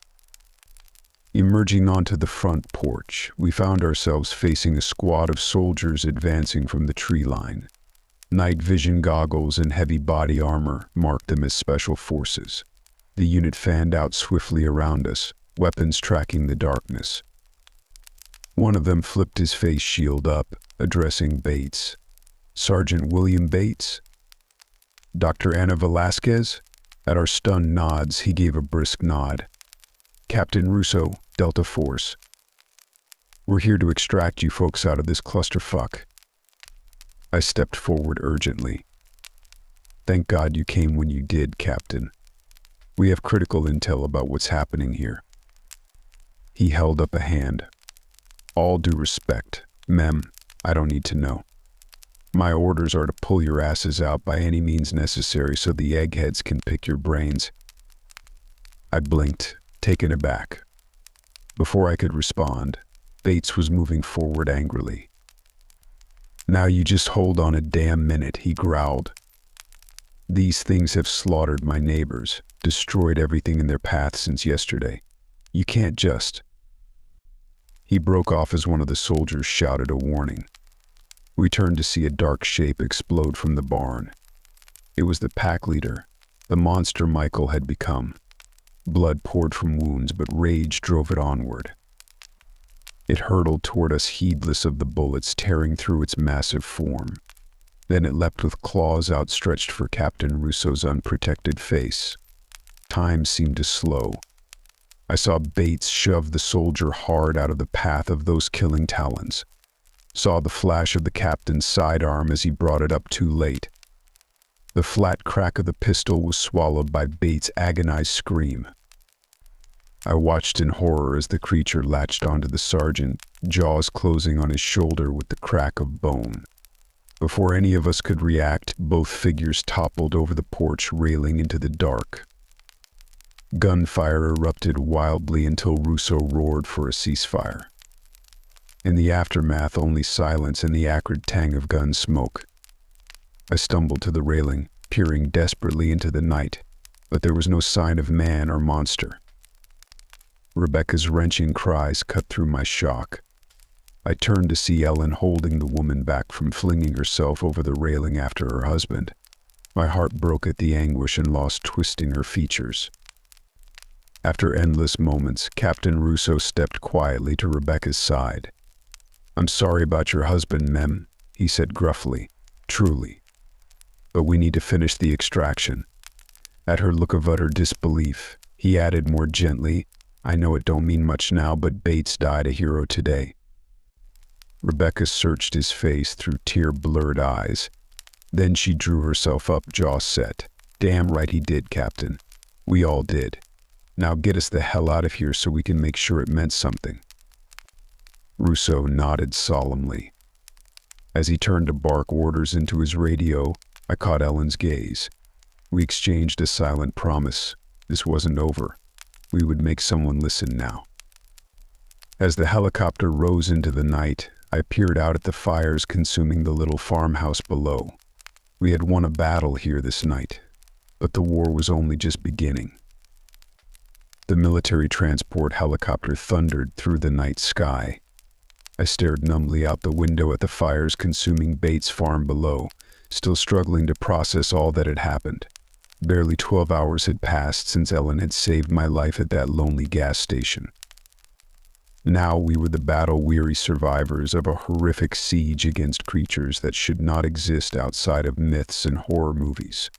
Emerging onto the front porch, we found ourselves facing a squad of soldiers advancing from the tree line. Night vision goggles and heavy body armor marked them as special forces. The unit fanned out swiftly around us, weapons tracking the darkness. One of them flipped his face shield up, addressing Bates. "Sergeant William Bates?" "Dr. Anna Velasquez?" At our stunned nods, he gave a brisk nod. "Captain Russo, Delta Force. We're here to extract you folks out of this clusterfuck." I stepped forward urgently. "Thank God you came when you did, Captain. We have critical intel about what's happening here." He held up a hand. "All due respect, Mem, I don't need to know. My orders are to pull your asses out by any means necessary so the eggheads can pick your brains." I blinked, taken aback. Before I could respond, Bates was moving forward angrily. "Now you just hold on a damn minute," he growled. "These things have slaughtered my neighbors, destroyed everything in their path since yesterday. You can't just—" He broke off as one of the soldiers shouted a warning. We turned to see a dark shape explode from the barn. It was the pack leader, the monster Michael had become. Blood poured from wounds, but rage drove it onward. It hurtled toward us, heedless of the bullets tearing through its massive form. Then it leapt with claws outstretched for Captain Russo's unprotected face. Time seemed to slow. I saw Bates shove the soldier hard out of the path of those killing talons. Saw the flash of the captain's sidearm as he brought it up too late. The flat crack of the pistol was swallowed by Bates' agonized scream. I watched in horror as the creature latched onto the sergeant, jaws closing on his shoulder with the crack of bone. Before any of us could react, both figures toppled over the porch railing into the dark. Gunfire erupted wildly until Russo roared for a ceasefire. In the aftermath, only silence and the acrid tang of gun smoke. I stumbled to the railing, peering desperately into the night, but there was no sign of man or monster. Rebecca's wrenching cries cut through my shock. I turned to see Ellen holding the woman back from flinging herself over the railing after her husband. My heart broke at the anguish and lost twisting her features. After endless moments, Captain Russo stepped quietly to Rebecca's side. "I'm sorry about your husband, Mem," he said gruffly. "Truly. But we need to finish the extraction." At her look of utter disbelief, he added more gently, "I know it don't mean much now, but Bates died a hero today." Rebecca searched his face through tear-blurred eyes. Then she drew herself up, jaw set. "Damn right he did, Captain. We all did. Now get us the hell out of here so we can make sure it meant something." Russo nodded solemnly. As he turned to bark orders into his radio, I caught Ellen's gaze. We exchanged a silent promise. This wasn't over. We would make someone listen now. As the helicopter rose into the night, I peered out at the fires consuming the little farmhouse below. We had won a battle here this night, but the war was only just beginning. The military transport helicopter thundered through the night sky. I stared numbly out the window at the fires consuming Bates' farm below, still struggling to process all that had happened. Barely 12 hours had passed since Ellen had saved my life at that lonely gas station. Now we were the battle-weary survivors of a horrific siege against creatures that should not exist outside of myths and horror movies.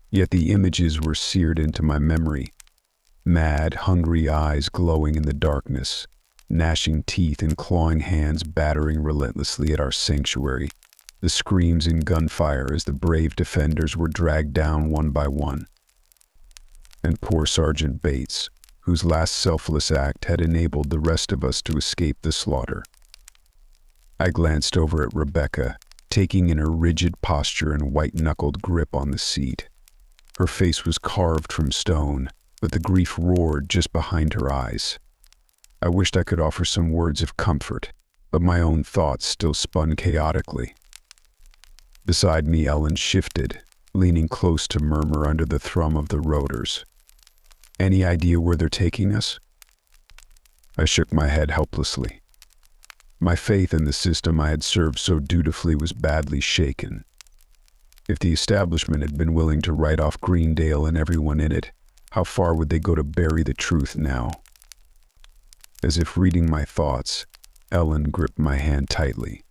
Yet the images were seared into my memory. Mad, hungry eyes glowing in the darkness, gnashing teeth and clawing hands battering relentlessly at our sanctuary, the screams and gunfire as the brave defenders were dragged down one by one. And poor Sergeant Bates, whose last selfless act had enabled the rest of us to escape the slaughter. I glanced over at Rebecca, taking in her rigid posture and white-knuckled grip on the seat. Her face was carved from stone, but the grief roared just behind her eyes. I wished I could offer some words of comfort, but my own thoughts still spun chaotically. Beside me, Ellen shifted, leaning close to murmur under the thrum of the rotors. "Any idea where they're taking us?" I shook my head helplessly. My faith in the system I had served so dutifully was badly shaken. If the establishment had been willing to write off Greendale and everyone in it, how far would they go to bury the truth now? As if reading my thoughts, Ellen gripped my hand tightly.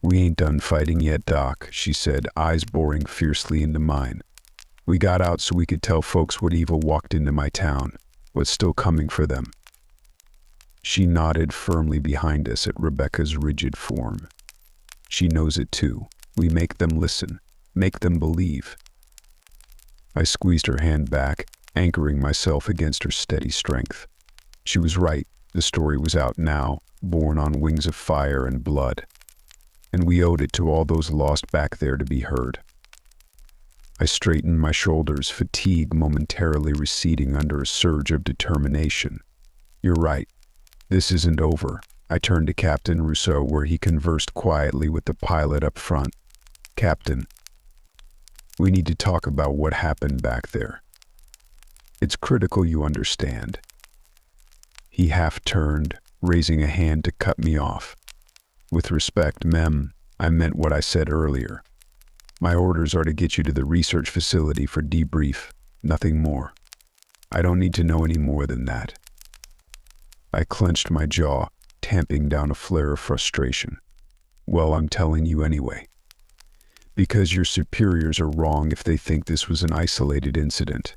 "We ain't done fighting yet, Doc," she said, eyes boring fiercely into mine. "We got out so we could tell folks what evil walked into my town, what's still coming for them." She nodded firmly behind us at Rebecca's rigid form. "She knows it too. We make them listen, make them believe." I squeezed her hand back, anchoring myself against her steady strength. She was right. The story was out now, born on wings of fire and blood. And we owed it to all those lost back there to be heard. I straightened my shoulders, fatigue momentarily receding under a surge of determination. "You're right. This isn't over." I turned to Captain Rousseau, where he conversed quietly with the pilot up front. "Captain, we need to talk about what happened back there. It's critical you understand." He half turned, raising a hand to cut me off. "With respect, Mem, I meant what I said earlier. My orders are to get you to the research facility for debrief, nothing more. I don't need to know any more than that." I clenched my jaw, tamping down a flare of frustration. "Well, I'm telling you anyway. Because your superiors are wrong if they think this was an isolated incident.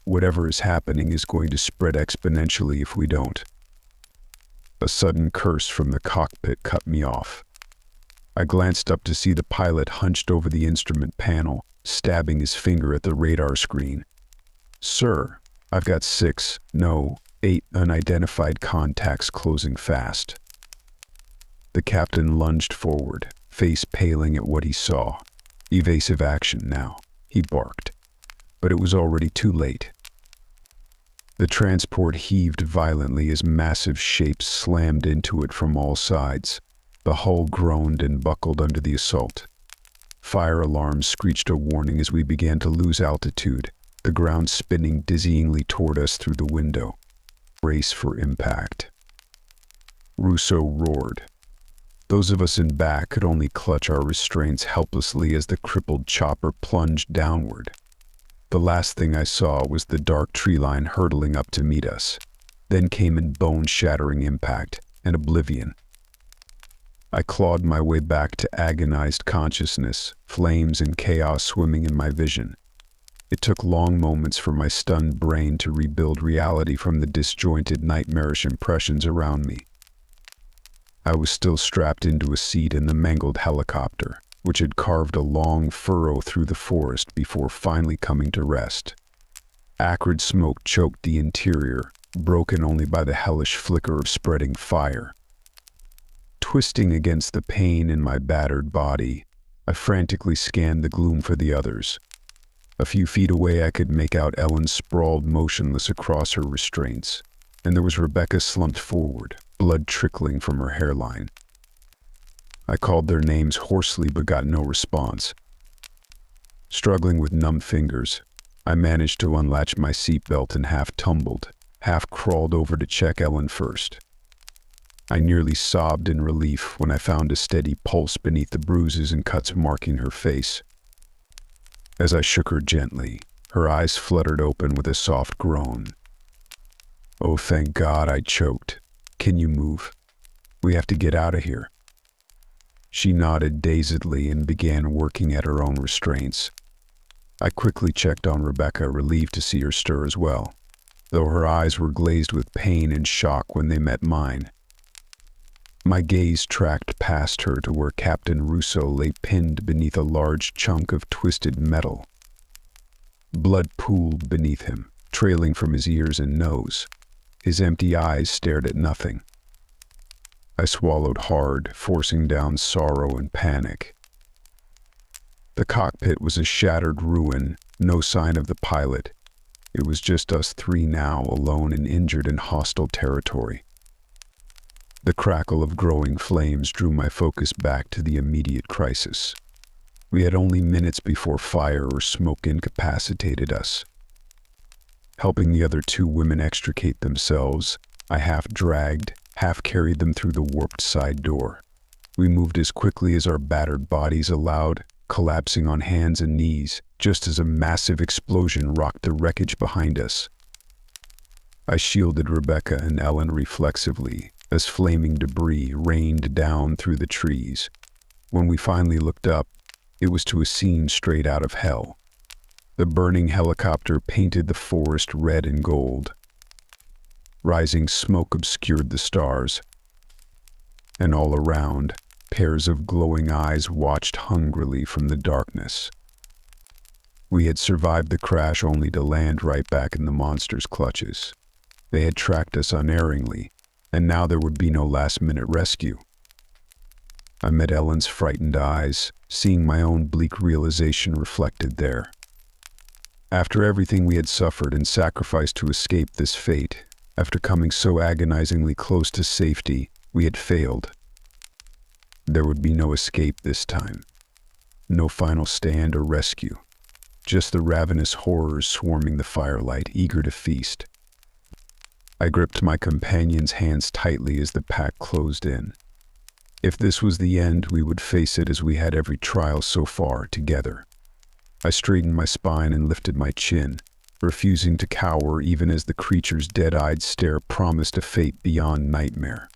Whatever is happening is going to spread exponentially if we don't." A sudden curse from the cockpit cut me off. I glanced up to see the pilot hunched over the instrument panel, stabbing his finger at the radar screen. "Sir, I've got 8 unidentified contacts closing fast." The captain lunged forward, face paling at what he saw. "Evasive action now," he barked. But it was already too late. The transport heaved violently as massive shapes slammed into it from all sides. The hull groaned and buckled under the assault. Fire alarms screeched a warning as we began to lose altitude, the ground spinning dizzyingly toward us through the window. Race for impact. Rousseau roared. Those of us in back could only clutch our restraints helplessly as the crippled chopper plunged downward. The last thing I saw was the dark tree line hurtling up to meet us. Then came in bone-shattering impact and oblivion. I clawed my way back to agonized consciousness, flames and chaos swimming in my vision. It took long moments for my stunned brain to rebuild reality from the disjointed, nightmarish impressions around me. I was still strapped into a seat in the mangled helicopter, which had carved a long furrow through the forest before finally coming to rest. Acrid smoke choked the interior, broken only by the hellish flicker of spreading fire. Twisting against the pain in my battered body, I frantically scanned the gloom for the others. A few feet away I could make out Ellen sprawled motionless across her restraints, and there was Rebecca slumped forward, blood trickling from her hairline. I called their names hoarsely but got no response. Struggling with numb fingers, I managed to unlatch my seatbelt and half tumbled, half crawled over to check Ellen first. I nearly sobbed in relief when I found a steady pulse beneath the bruises and cuts marking her face. As I shook her gently, her eyes fluttered open with a soft groan. "Oh, thank God," I choked. "Can you move? We have to get out of here." She nodded dazedly and began working at her own restraints. I quickly checked on Rebecca, relieved to see her stir as well, though her eyes were glazed with pain and shock when they met mine. My gaze tracked past her to where Captain Rousseau lay pinned beneath a large chunk of twisted metal. Blood pooled beneath him, trailing from his ears and nose. His empty eyes stared at nothing. I swallowed hard, forcing down sorrow and panic. The cockpit was a shattered ruin, no sign of the pilot. It was just us three now, alone and injured in hostile territory. The crackle of growing flames drew my focus back to the immediate crisis. We had only minutes before fire or smoke incapacitated us. Helping the other two women extricate themselves, I half dragged, half carried them through the warped side door. We moved as quickly as our battered bodies allowed, collapsing on hands and knees, just as a massive explosion rocked the wreckage behind us. I shielded Rebecca and Ellen reflexively, as flaming debris rained down through the trees. When we finally looked up, it was to a scene straight out of hell. The burning helicopter painted the forest red and gold. Rising smoke obscured the stars, and all around, pairs of glowing eyes watched hungrily from the darkness. We had survived the crash only to land right back in the monster's clutches. They had tracked us unerringly, and now there would be no last-minute rescue. I met Ellen's frightened eyes, seeing my own bleak realization reflected there. After everything we had suffered and sacrificed to escape this fate, after coming so agonizingly close to safety, we had failed. There would be no escape this time. No final stand or rescue. Just the ravenous horrors swarming the firelight, eager to feast. I gripped my companion's hands tightly as the pack closed in. If this was the end, we would face it as we had every trial so far, together. I straightened my spine and lifted my chin, refusing to cower even as the creature's dead-eyed stare promised a fate beyond nightmare.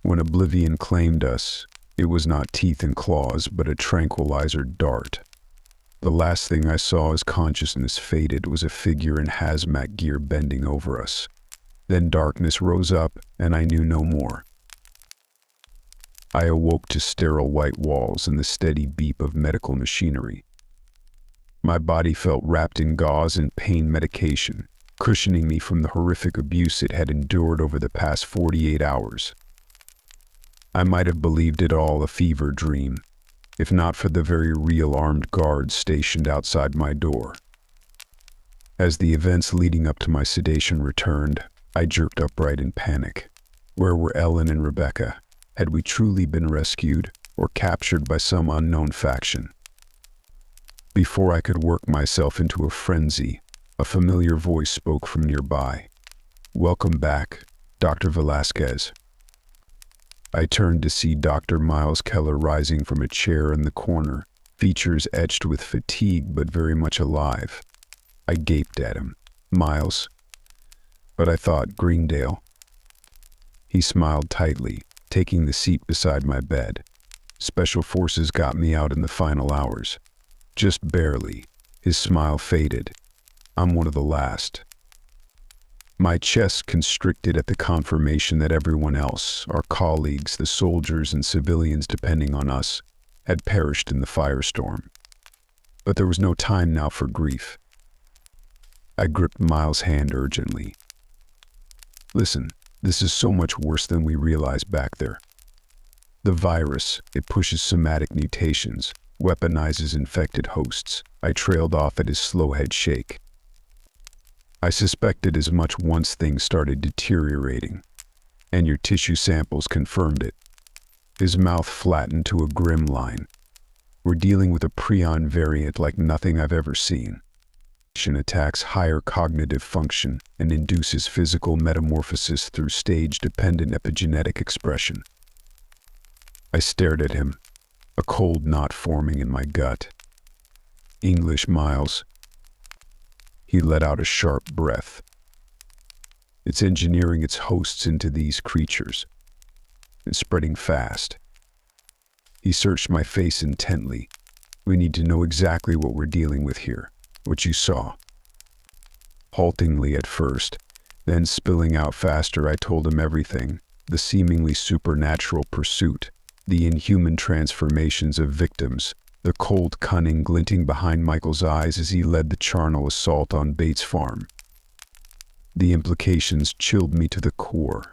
When oblivion claimed us, it was not teeth and claws, but a tranquilizer dart. The last thing I saw as consciousness faded was a figure in hazmat gear bending over us. Then darkness rose up, and I knew no more. I awoke to sterile white walls and the steady beep of medical machinery. My body felt wrapped in gauze and pain medication, cushioning me from the horrific abuse it had endured over the past 48 hours. I might have believed it all a fever dream, if not for the very real armed guards stationed outside my door. As the events leading up to my sedation returned, I jerked upright in panic. Where were Ellen and Rebecca? Had we truly been rescued or captured by some unknown faction? Before I could work myself into a frenzy, a familiar voice spoke from nearby. "Welcome back, Dr. Velasquez." I turned to see Dr. Miles Keller rising from a chair in the corner, features etched with fatigue but very much alive. I gaped at him. "Miles." But I thought Greendale. He smiled tightly, taking the seat beside my bed. "Special Forces got me out in the final hours. Just barely." His smile faded. "I'm one of the last." My chest constricted at the confirmation that everyone else, our colleagues, the soldiers and civilians depending on us, had perished in the firestorm. But there was no time now for grief. I gripped Miles' hand urgently. "Listen, this is so much worse than we realized back there. The virus, it pushes somatic mutations, weaponizes infected hosts." I trailed off at his slow head shake. "I suspected as much once things started deteriorating, and your tissue samples confirmed it." His mouth flattened to a grim line. "We're dealing with a prion variant like nothing I've ever seen. It attacks higher cognitive function and induces physical metamorphosis through stage-dependent epigenetic expression." I stared at him, a cold knot forming in my gut. "English, Miles." He let out a sharp breath. "It's engineering its hosts into these creatures. It's spreading fast." He searched my face intently. "We need to know exactly what we're dealing with here, what you saw." Haltingly at first, then spilling out faster, I told him everything: the seemingly supernatural pursuit, the inhuman transformations of victims, the cold cunning glinting behind Michael's eyes as he led the charnel assault on Bates' farm. The implications chilled me to the core.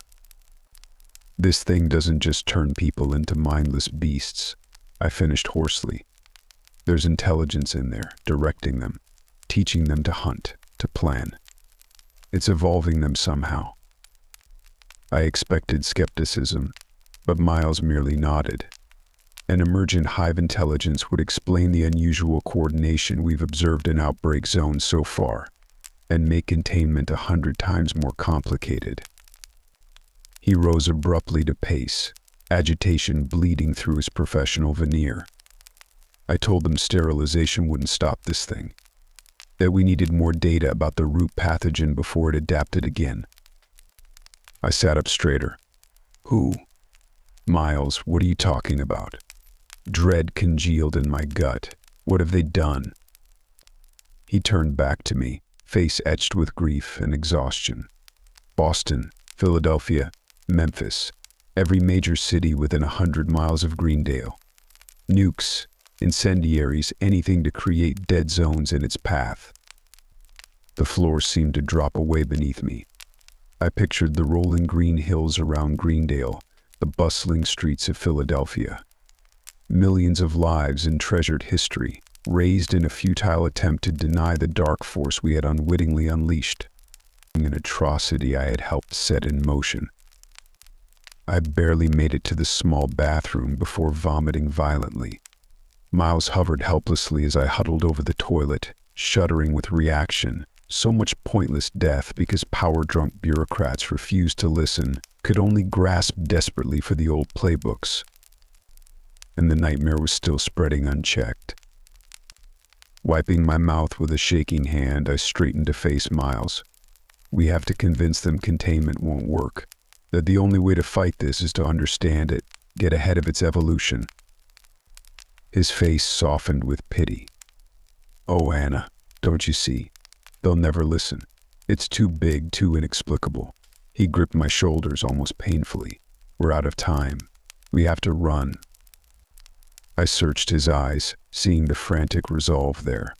"This thing doesn't just turn people into mindless beasts," I finished hoarsely. "There's intelligence in there, directing them, teaching them to hunt, to plan. It's evolving them somehow." I expected skepticism, but Miles merely nodded. "An emergent hive intelligence would explain the unusual coordination we've observed in outbreak zones so far, and make containment 100 times more complicated." He rose abruptly to pace, agitation bleeding through his professional veneer. "I told them sterilization wouldn't stop this thing, that we needed more data about the root pathogen before it adapted again." I sat up straighter. "Who? Miles, what are you talking about?" Dread congealed in my gut. What have they done? He turned back to me, face etched with grief and exhaustion. Boston, Philadelphia, Memphis, every major city within 100 miles of Greendale. Nukes, incendiaries, anything to create dead zones in its path. The floor seemed to drop away beneath me. I pictured the rolling green hills around Greendale, the bustling streets of Philadelphia. Millions of lives in treasured history, raised in a futile attempt to deny the dark force we had unwittingly unleashed. An atrocity I had helped set in motion. I barely made it to the small bathroom before vomiting violently. Miles hovered helplessly as I huddled over the toilet, shuddering with reaction. So much pointless death because power-drunk bureaucrats refused to listen, could only grasp desperately for the old playbooks. And the nightmare was still spreading unchecked. Wiping my mouth with a shaking hand, I straightened to face Miles. We have to convince them containment won't work, that the only way to fight this is to understand it, get ahead of its evolution. His face softened with pity. Oh, Anna, don't you see? They'll never listen. It's too big, too inexplicable. He gripped my shoulders almost painfully. We're out of time. We have to run. I searched his eyes, seeing the frantic resolve there.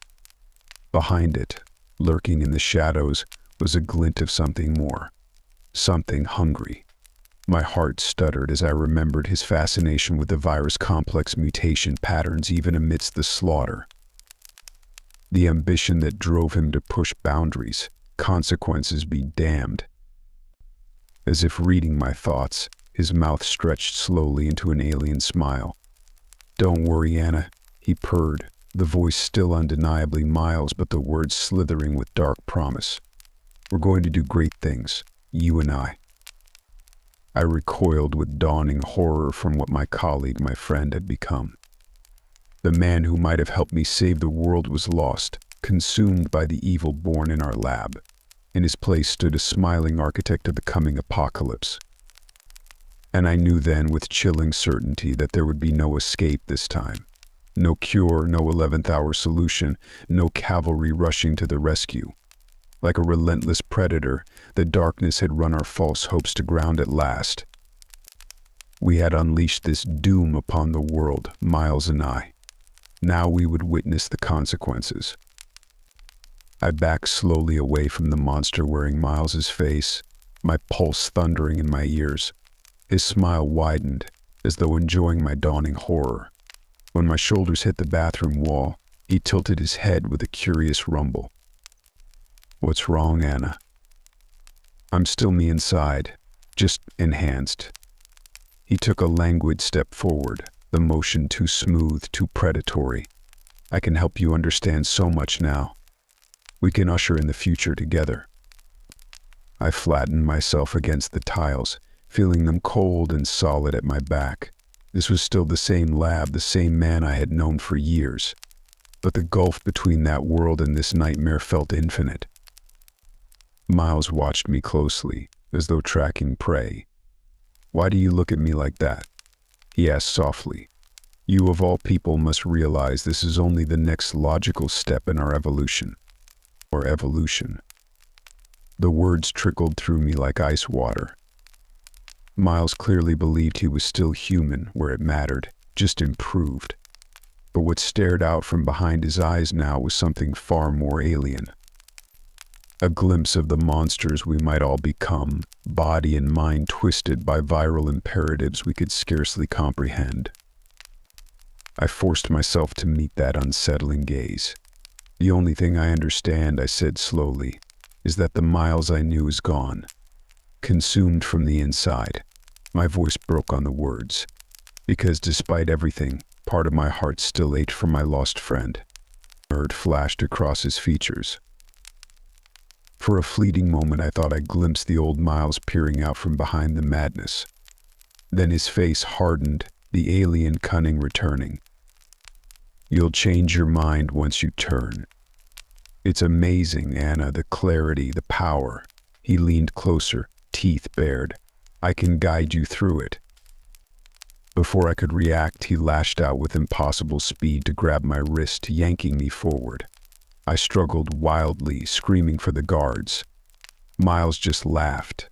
Behind it, lurking in the shadows, was a glint of something more. Something hungry. My heart stuttered as I remembered his fascination with the virus' complex mutation patterns even amidst the slaughter. The ambition that drove him to push boundaries, consequences be damned. As if reading my thoughts, his mouth stretched slowly into an alien smile. Don't worry, Anna, he purred, the voice still undeniably Miles but the words slithering with dark promise. We're going to do great things, you and I. I recoiled with dawning horror from what my colleague, my friend, had become. The man who might have helped me save the world was lost, consumed by the evil born in our lab. In his place stood a smiling architect of the coming apocalypse. And I knew then with chilling certainty that there would be no escape this time. No cure, no 11th hour solution, no cavalry rushing to the rescue. Like a relentless predator, the darkness had run our false hopes to ground at last. We had unleashed this doom upon the world, Miles and I. Now we would witness the consequences. I backed slowly away from the monster wearing Miles's face, my pulse thundering in my ears. His smile widened, as though enjoying my dawning horror. When my shoulders hit the bathroom wall, he tilted his head with a curious rumble. What's wrong, Anna? I'm still me inside, just enhanced. He took a languid step forward, the motion too smooth, too predatory. I can help you understand so much now. We can usher in the future together. I flattened myself against the tiles, feeling them cold and solid at my back. This was still the same lab, the same man I had known for years. But the gulf between that world and this nightmare felt infinite. Miles watched me closely, as though tracking prey. Why do you look at me like that? He asked softly. You of all people must realize this is only the next logical step in our evolution. Or evolution. The words trickled through me like ice water. Miles clearly believed he was still human where it mattered, just improved. But what stared out from behind his eyes now was something far more alien. A glimpse of the monsters we might all become, body and mind twisted by viral imperatives we could scarcely comprehend. I forced myself to meet that unsettling gaze. The only thing I understand, I said slowly, is that the Miles I knew is gone. Consumed from the inside. My voice broke on the words. Because despite everything, part of my heart still ached for my lost friend. A word flashed across his features. For a fleeting moment I thought I glimpsed the old Miles peering out from behind the madness. Then his face hardened, the alien cunning returning. You'll change your mind once you turn. It's amazing, Anna, the clarity, the power. He leaned closer, teeth bared. I can guide you through it. Before I could react, he lashed out with impossible speed to grab my wrist, yanking me forward. I struggled wildly, screaming for the guards. Miles just laughed.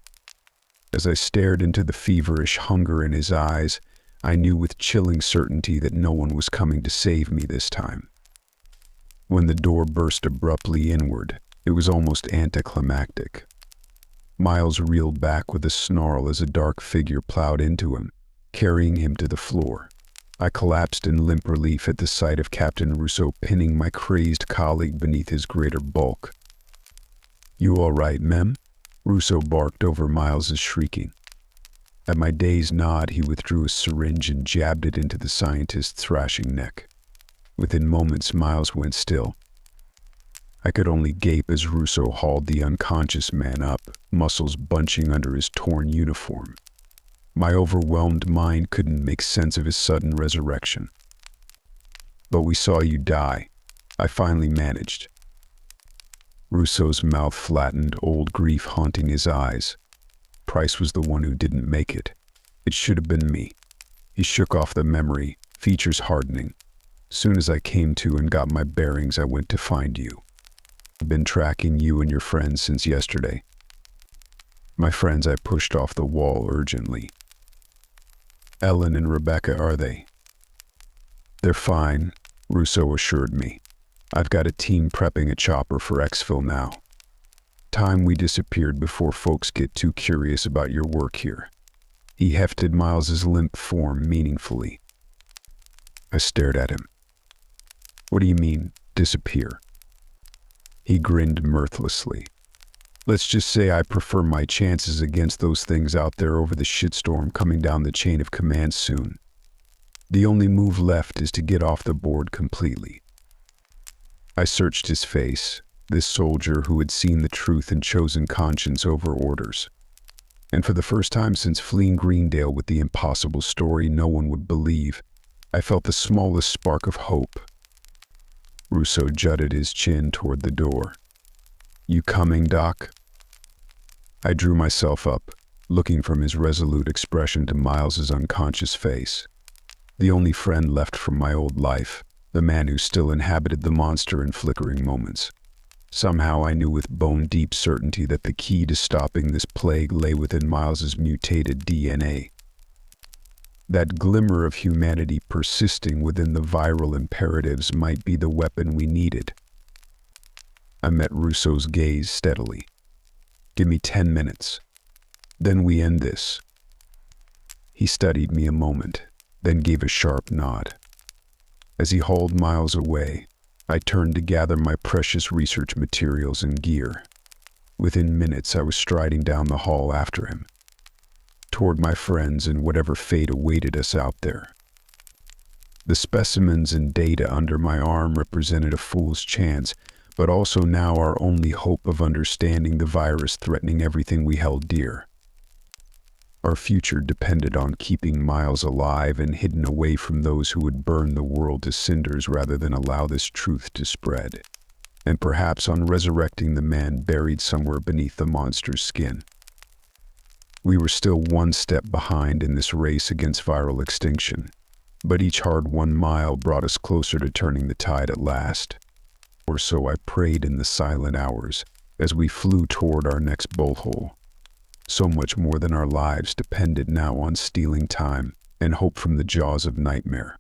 As I stared into the feverish hunger in his eyes, I knew with chilling certainty that no one was coming to save me this time. When the door burst abruptly inward, it was almost anticlimactic. Miles reeled back with a snarl as a dark figure plowed into him, carrying him to the floor. I collapsed in limp relief at the sight of Captain Rousseau pinning my crazed colleague beneath his greater bulk. "You all right, Mem?" Rousseau barked over Miles's shrieking. At my dazed nod, he withdrew a syringe and jabbed it into the scientist's thrashing neck. Within moments, Miles went still. I could only gape as Rousseau hauled the unconscious man up, muscles bunching under his torn uniform. My overwhelmed mind couldn't make sense of his sudden resurrection. "But we saw you die," I finally managed. Rousseau's mouth flattened, old grief haunting his eyes. Price was the one who didn't make it. It should have been me. He shook off the memory, features hardening. Soon as I came to and got my bearings, I went to find you. I've been tracking you and your friends since yesterday. My friends, I pushed off the wall urgently. Ellen and Rebecca, are they? They're fine, Rousseau assured me. I've got a team prepping a chopper for Exfil now. Time we disappeared before folks get too curious about your work here. He hefted Miles's limp form meaningfully. I stared at him. What do you mean, disappear? He grinned mirthlessly. Let's just say I prefer my chances against those things out there over the shitstorm coming down the chain of command soon. The only move left is to get off the board completely. I searched his face, this soldier who had seen the truth and chosen conscience over orders. And for the first time since fleeing Greendale with the impossible story no one would believe, I felt the smallest spark of hope. Rousseau jutted his chin toward the door. You coming, Doc? I drew myself up, looking from his resolute expression to Miles's unconscious face. The only friend left from my old life, the man who still inhabited the monster in flickering moments. Somehow I knew with bone-deep certainty that the key to stopping this plague lay within Miles's mutated DNA. That glimmer of humanity persisting within the viral imperatives might be the weapon we needed. I met Rousseau's gaze steadily. Give me 10 minutes. Then we end this. He studied me a moment, then gave a sharp nod. As he hauled Miles away, I turned to gather my precious research materials and gear. Within minutes, I was striding down the hall after him, toward my friends and whatever fate awaited us out there. The specimens and data under my arm represented a fool's chance, but also now our only hope of understanding the virus threatening everything we held dear. Our future depended on keeping Miles alive and hidden away from those who would burn the world to cinders rather than allow this truth to spread, and perhaps on resurrecting the man buried somewhere beneath the monster's skin. We were still one step behind in this race against viral extinction, but each hard-won mile brought us closer to turning the tide at last. Or so I prayed in the silent hours as we flew toward our next bolt hole. So much more than our lives depended now on stealing time and hope from the jaws of nightmare.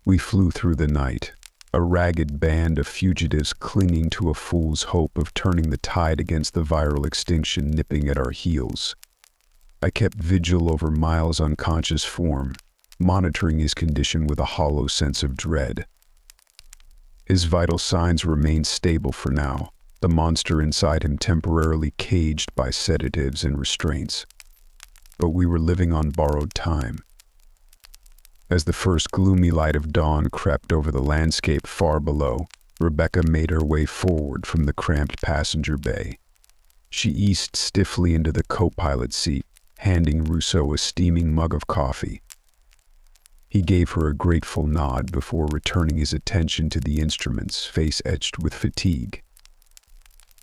We flew through the night, a ragged band of fugitives clinging to a fool's hope of turning the tide against the viral extinction nipping at our heels. I kept vigil over Miles' unconscious form, monitoring his condition with a hollow sense of dread. His vital signs remained stable for now, the monster inside him temporarily caged by sedatives and restraints. But we were living on borrowed time. As the first gloomy light of dawn crept over the landscape far below, Rebecca made her way forward from the cramped passenger bay. She eased stiffly into the co-pilot seat, handing Rousseau a steaming mug of coffee. He gave her a grateful nod before returning his attention to the instruments, face etched with fatigue.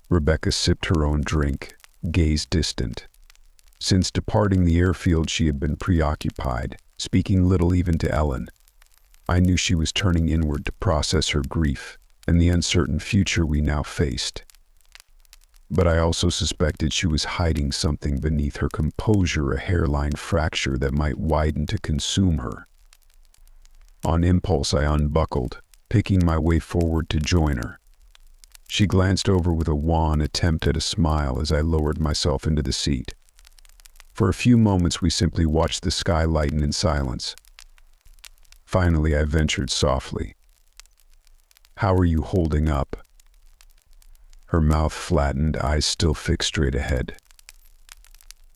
Rebecca sipped her own drink, gaze distant. Since departing the airfield, she had been preoccupied, speaking little even to Ellen. I knew she was turning inward to process her grief and the uncertain future we now faced. But I also suspected she was hiding something beneath her composure, a hairline fracture that might widen to consume her. On impulse, I unbuckled, picking my way forward to join her. She glanced over with a wan attempt at a smile as I lowered myself into the seat. For a few moments, we simply watched the sky lighten in silence. Finally, I ventured softly. "How are you holding up?" Her mouth flattened, eyes still fixed straight ahead.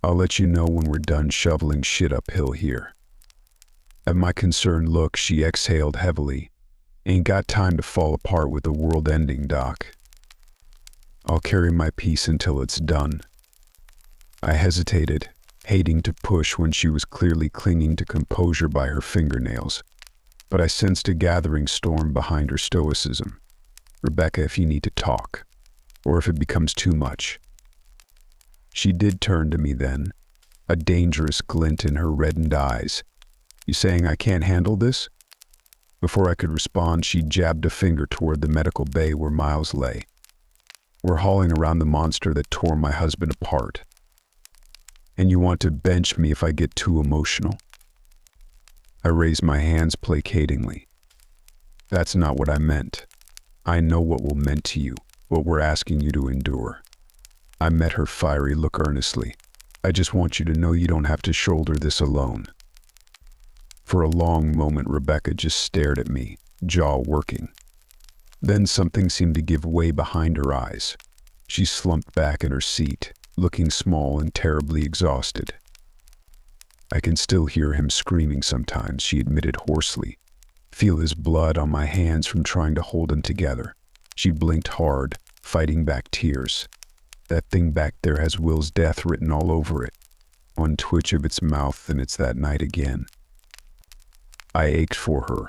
"I'll let you know when we're done shoveling shit uphill here." At my concerned look, she exhaled heavily. "Ain't got time to fall apart with the world ending, Doc. I'll carry my piece until it's done." I hesitated, hating to push when she was clearly clinging to composure by her fingernails. But I sensed a gathering storm behind her stoicism. "Rebecca, if you need to talk, or if it becomes too much." She did turn to me then, a dangerous glint in her reddened eyes. "You saying I can't handle this?" Before I could respond, she jabbed a finger toward the medical bay where Miles lay. "We're hauling around the monster that tore my husband apart. And you want to bench me if I get too emotional?" I raised my hands placatingly. "That's not what I meant. I know what will meant to you, what we're asking you to endure." I met her fiery look earnestly. "I just want you to know you don't have to shoulder this alone." For a long moment, Rebecca just stared at me, jaw working. Then something seemed to give way behind her eyes. She slumped back in her seat, looking small and terribly exhausted. "I can still hear him screaming sometimes," she admitted hoarsely. "Feel his blood on my hands from trying to hold him together." She blinked hard, fighting back tears. "That thing back there has Will's death written all over it. One twitch of its mouth and it's that night again." I ached for her.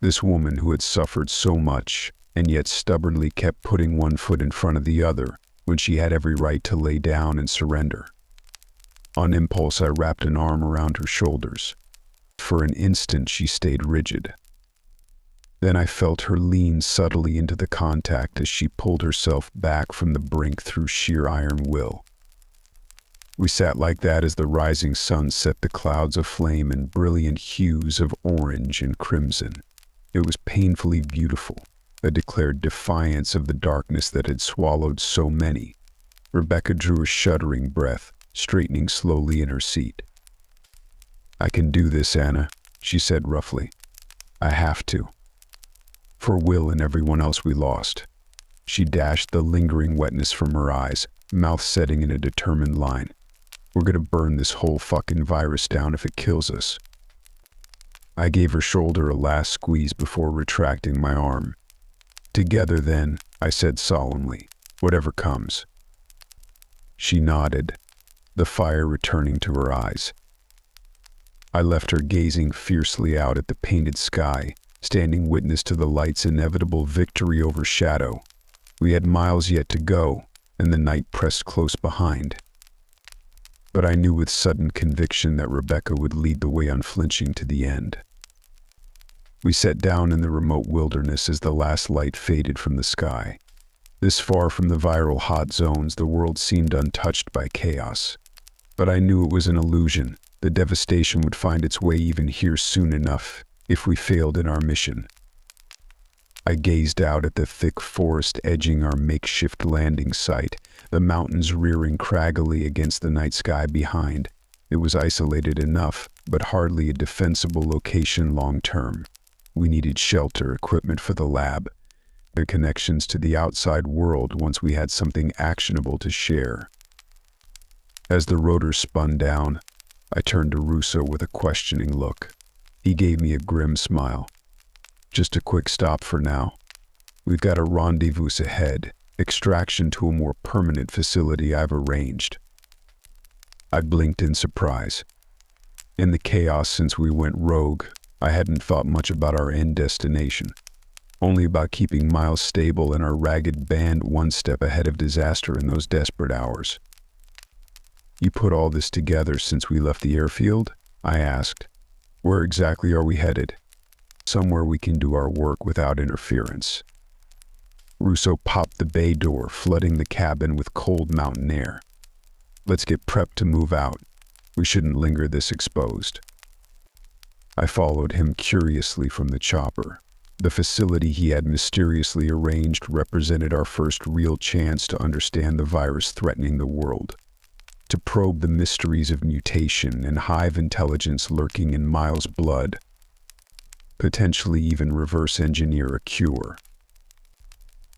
This woman who had suffered so much and yet stubbornly kept putting one foot in front of the other when she had every right to lay down and surrender. On impulse, I wrapped an arm around her shoulders. For an instant, she stayed rigid. Then I felt her lean subtly into the contact as she pulled herself back from the brink through sheer iron will. We sat like that as the rising sun set the clouds aflame in brilliant hues of orange and crimson. It was painfully beautiful, a declared defiance of the darkness that had swallowed so many. Rebecca drew a shuddering breath, straightening slowly in her seat. "I can do this, Anna," she said roughly. "I have to. For Will and everyone else we lost." She dashed the lingering wetness from her eyes, mouth setting in a determined line. "We're gonna burn this whole fucking virus down if it kills us." I gave her shoulder a last squeeze before retracting my arm. "Together then," I said solemnly, "whatever comes." She nodded, the fire returning to her eyes. I left her gazing fiercely out at the painted sky, standing witness to the light's inevitable victory over shadow. We had miles yet to go, and the night pressed close behind. But I knew with sudden conviction that Rebecca would lead the way unflinching to the end. We sat down in the remote wilderness as the last light faded from the sky. This far from the viral hot zones, the world seemed untouched by chaos. But I knew it was an illusion. The devastation would find its way even here soon enough, if we failed in our mission. I gazed out at the thick forest edging our makeshift landing site, the mountains rearing craggily against the night sky behind. It was isolated enough, but hardly a defensible location long term. We needed shelter, equipment for the lab, the connections to the outside world once we had something actionable to share. As the rotor spun down, I turned to Russo with a questioning look. He gave me a grim smile. "Just a quick stop for now. We've got a rendezvous ahead, extraction to a more permanent facility I've arranged." I blinked in surprise. In the chaos since we went rogue, I hadn't thought much about our end destination, only about keeping Miles stable and our ragged band one step ahead of disaster in those desperate hours. "You put all this together since we left the airfield?" I asked. Where exactly are we headed? Somewhere we can do our work without interference. Russo popped the bay door, flooding the cabin with cold mountain air. Let's get prepped to move out. We shouldn't linger this exposed. I followed him curiously from the chopper. The facility he had mysteriously arranged represented our first real chance to understand the virus threatening the world, to probe the mysteries of mutation and hive intelligence lurking in Miles' blood, potentially even reverse engineer a cure.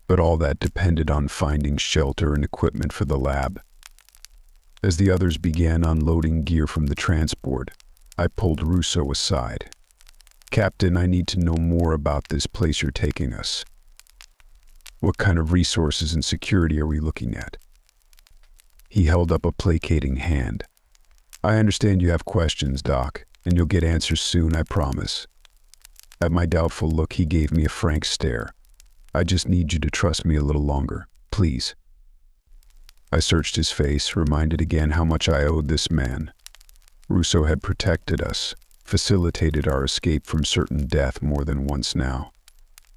But all that depended on finding shelter and equipment for the lab. As the others began unloading gear from the transport, I pulled Russo aside. Captain, I need to know more about this place you're taking us. What kind of resources and security are we looking at? He held up a placating hand. I understand you have questions, Doc, and you'll get answers soon, I promise. At my doubtful look, he gave me a frank stare. I just need you to trust me a little longer, please. I searched his face, reminded again how much I owed this man. Russo had protected us, facilitated our escape from certain death more than once now.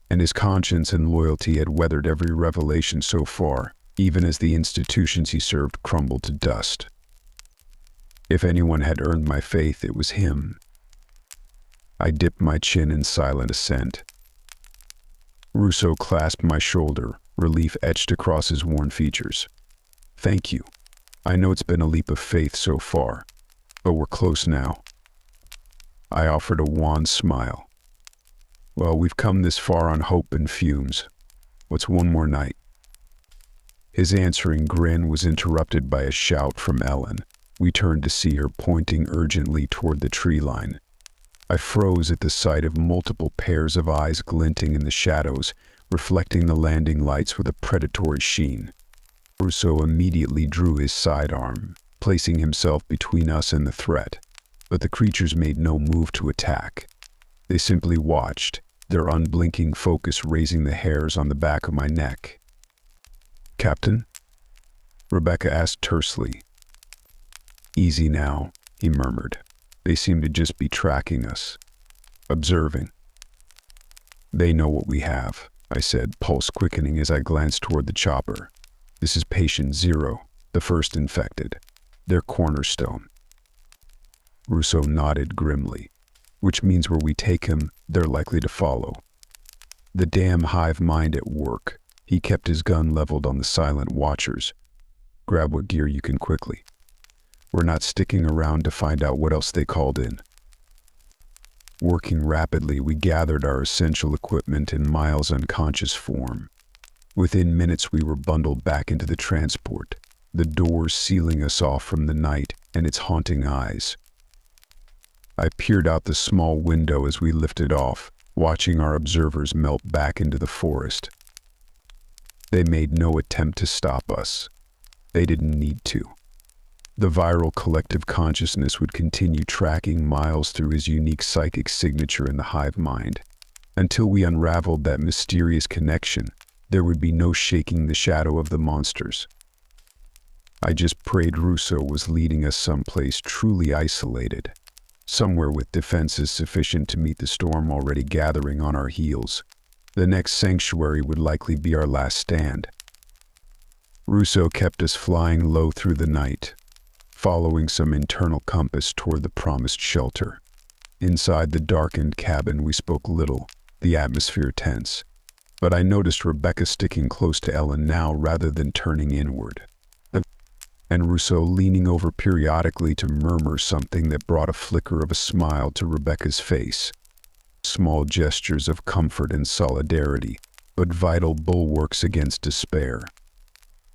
And his conscience and loyalty had weathered every revelation so far, even as the institutions he served crumbled to dust. If anyone had earned my faith, it was him. I dipped my chin in silent assent. Russo clasped my shoulder, relief etched across his worn features. Thank you. I know it's been a leap of faith so far, but we're close now. I offered a wan smile. Well, we've come this far on hope and fumes. What's one more night? His answering grin was interrupted by a shout from Ellen. We turned to see her pointing urgently toward the tree line. I froze at the sight of multiple pairs of eyes glinting in the shadows, reflecting the landing lights with a predatory sheen. Russo immediately drew his sidearm, placing himself between us and the threat. But the creatures made no move to attack. They simply watched, their unblinking focus raising the hairs on the back of my neck. Captain? Rebecca asked tersely. Easy now, he murmured. They seem to just be tracking us. Observing. They know what we have, I said, pulse quickening as I glanced toward the chopper. This is patient 0, the first infected. Their cornerstone. Russo nodded grimly, which means where we take him, they're likely to follow. The damn hive mind at work. He kept his gun leveled on the silent watchers. Grab what gear you can quickly. We're not sticking around to find out what else they called in. Working rapidly, we gathered our essential equipment in Miles' unconscious form. Within minutes, we were bundled back into the transport, the doors sealing us off from the night and its haunting eyes. I peered out the small window as we lifted off, watching our observers melt back into the forest. They made no attempt to stop us. They didn't need to. The viral collective consciousness would continue tracking Miles through his unique psychic signature in the hive mind. Until we unraveled that mysterious connection, there would be no shaking the shadow of the monsters. I just prayed Russo was leading us someplace truly isolated. Somewhere with defenses sufficient to meet the storm already gathering on our heels. The next sanctuary would likely be our last stand. Russo kept us flying low through the night, following some internal compass toward the promised shelter. Inside the darkened cabin, we spoke little, the atmosphere tense. But I noticed Rebecca sticking close to Ellen now rather than turning inward. And Russo leaning over periodically to murmur something that brought a flicker of a smile to Rebecca's face. Small gestures of comfort and solidarity, but vital bulwarks against despair.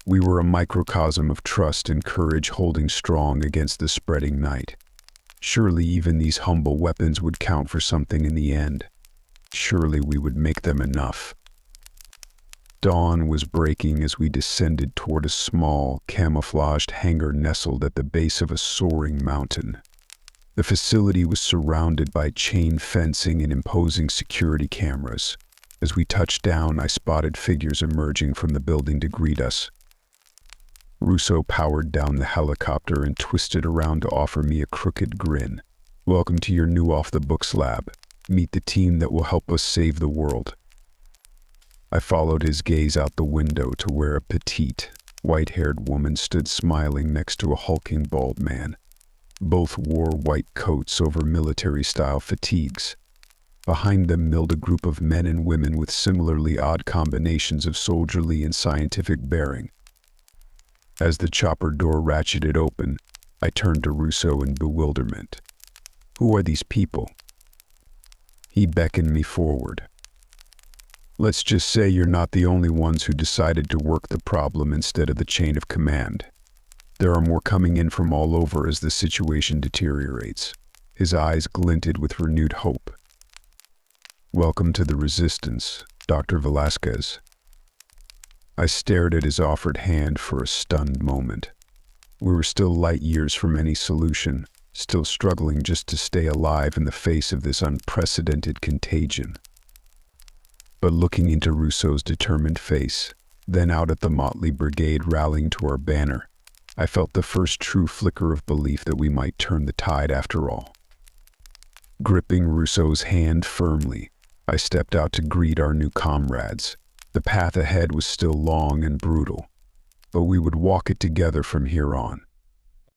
We were a microcosm of trust and courage holding strong against the spreading night. Surely even these humble weapons would count for something in the end. Surely we would make them enough. Dawn was breaking as we descended toward a small, camouflaged hangar nestled at the base of a soaring mountain. The facility was surrounded by chain fencing and imposing security cameras. As we touched down, I spotted figures emerging from the building to greet us. Russo powered down the helicopter and twisted around to offer me a crooked grin. Welcome to your new off-the-books lab. Meet the team that will help us save the world. I followed his gaze out the window to where a petite, white-haired woman stood smiling next to a hulking bald man. Both wore white coats over military-style fatigues. Behind them milled a group of men and women with similarly odd combinations of soldierly and scientific bearing. As the chopper door ratcheted open, I turned to Russo in bewilderment. Who are these people? He beckoned me forward. Let's just say you're not the only ones who decided to work the problem instead of the chain of command. There are more coming in from all over as the situation deteriorates. His eyes glinted with renewed hope. Welcome to the Resistance, Dr. Velasquez. I stared at his offered hand for a stunned moment. We were still light years from any solution, still struggling just to stay alive in the face of this unprecedented contagion. But looking into Russo's determined face, then out at the motley brigade rallying to our banner, I felt the first true flicker of belief that we might turn the tide after all. Gripping Russo's hand firmly, I stepped out to greet our new comrades. The path ahead was still long and brutal, but we would walk it together from here on.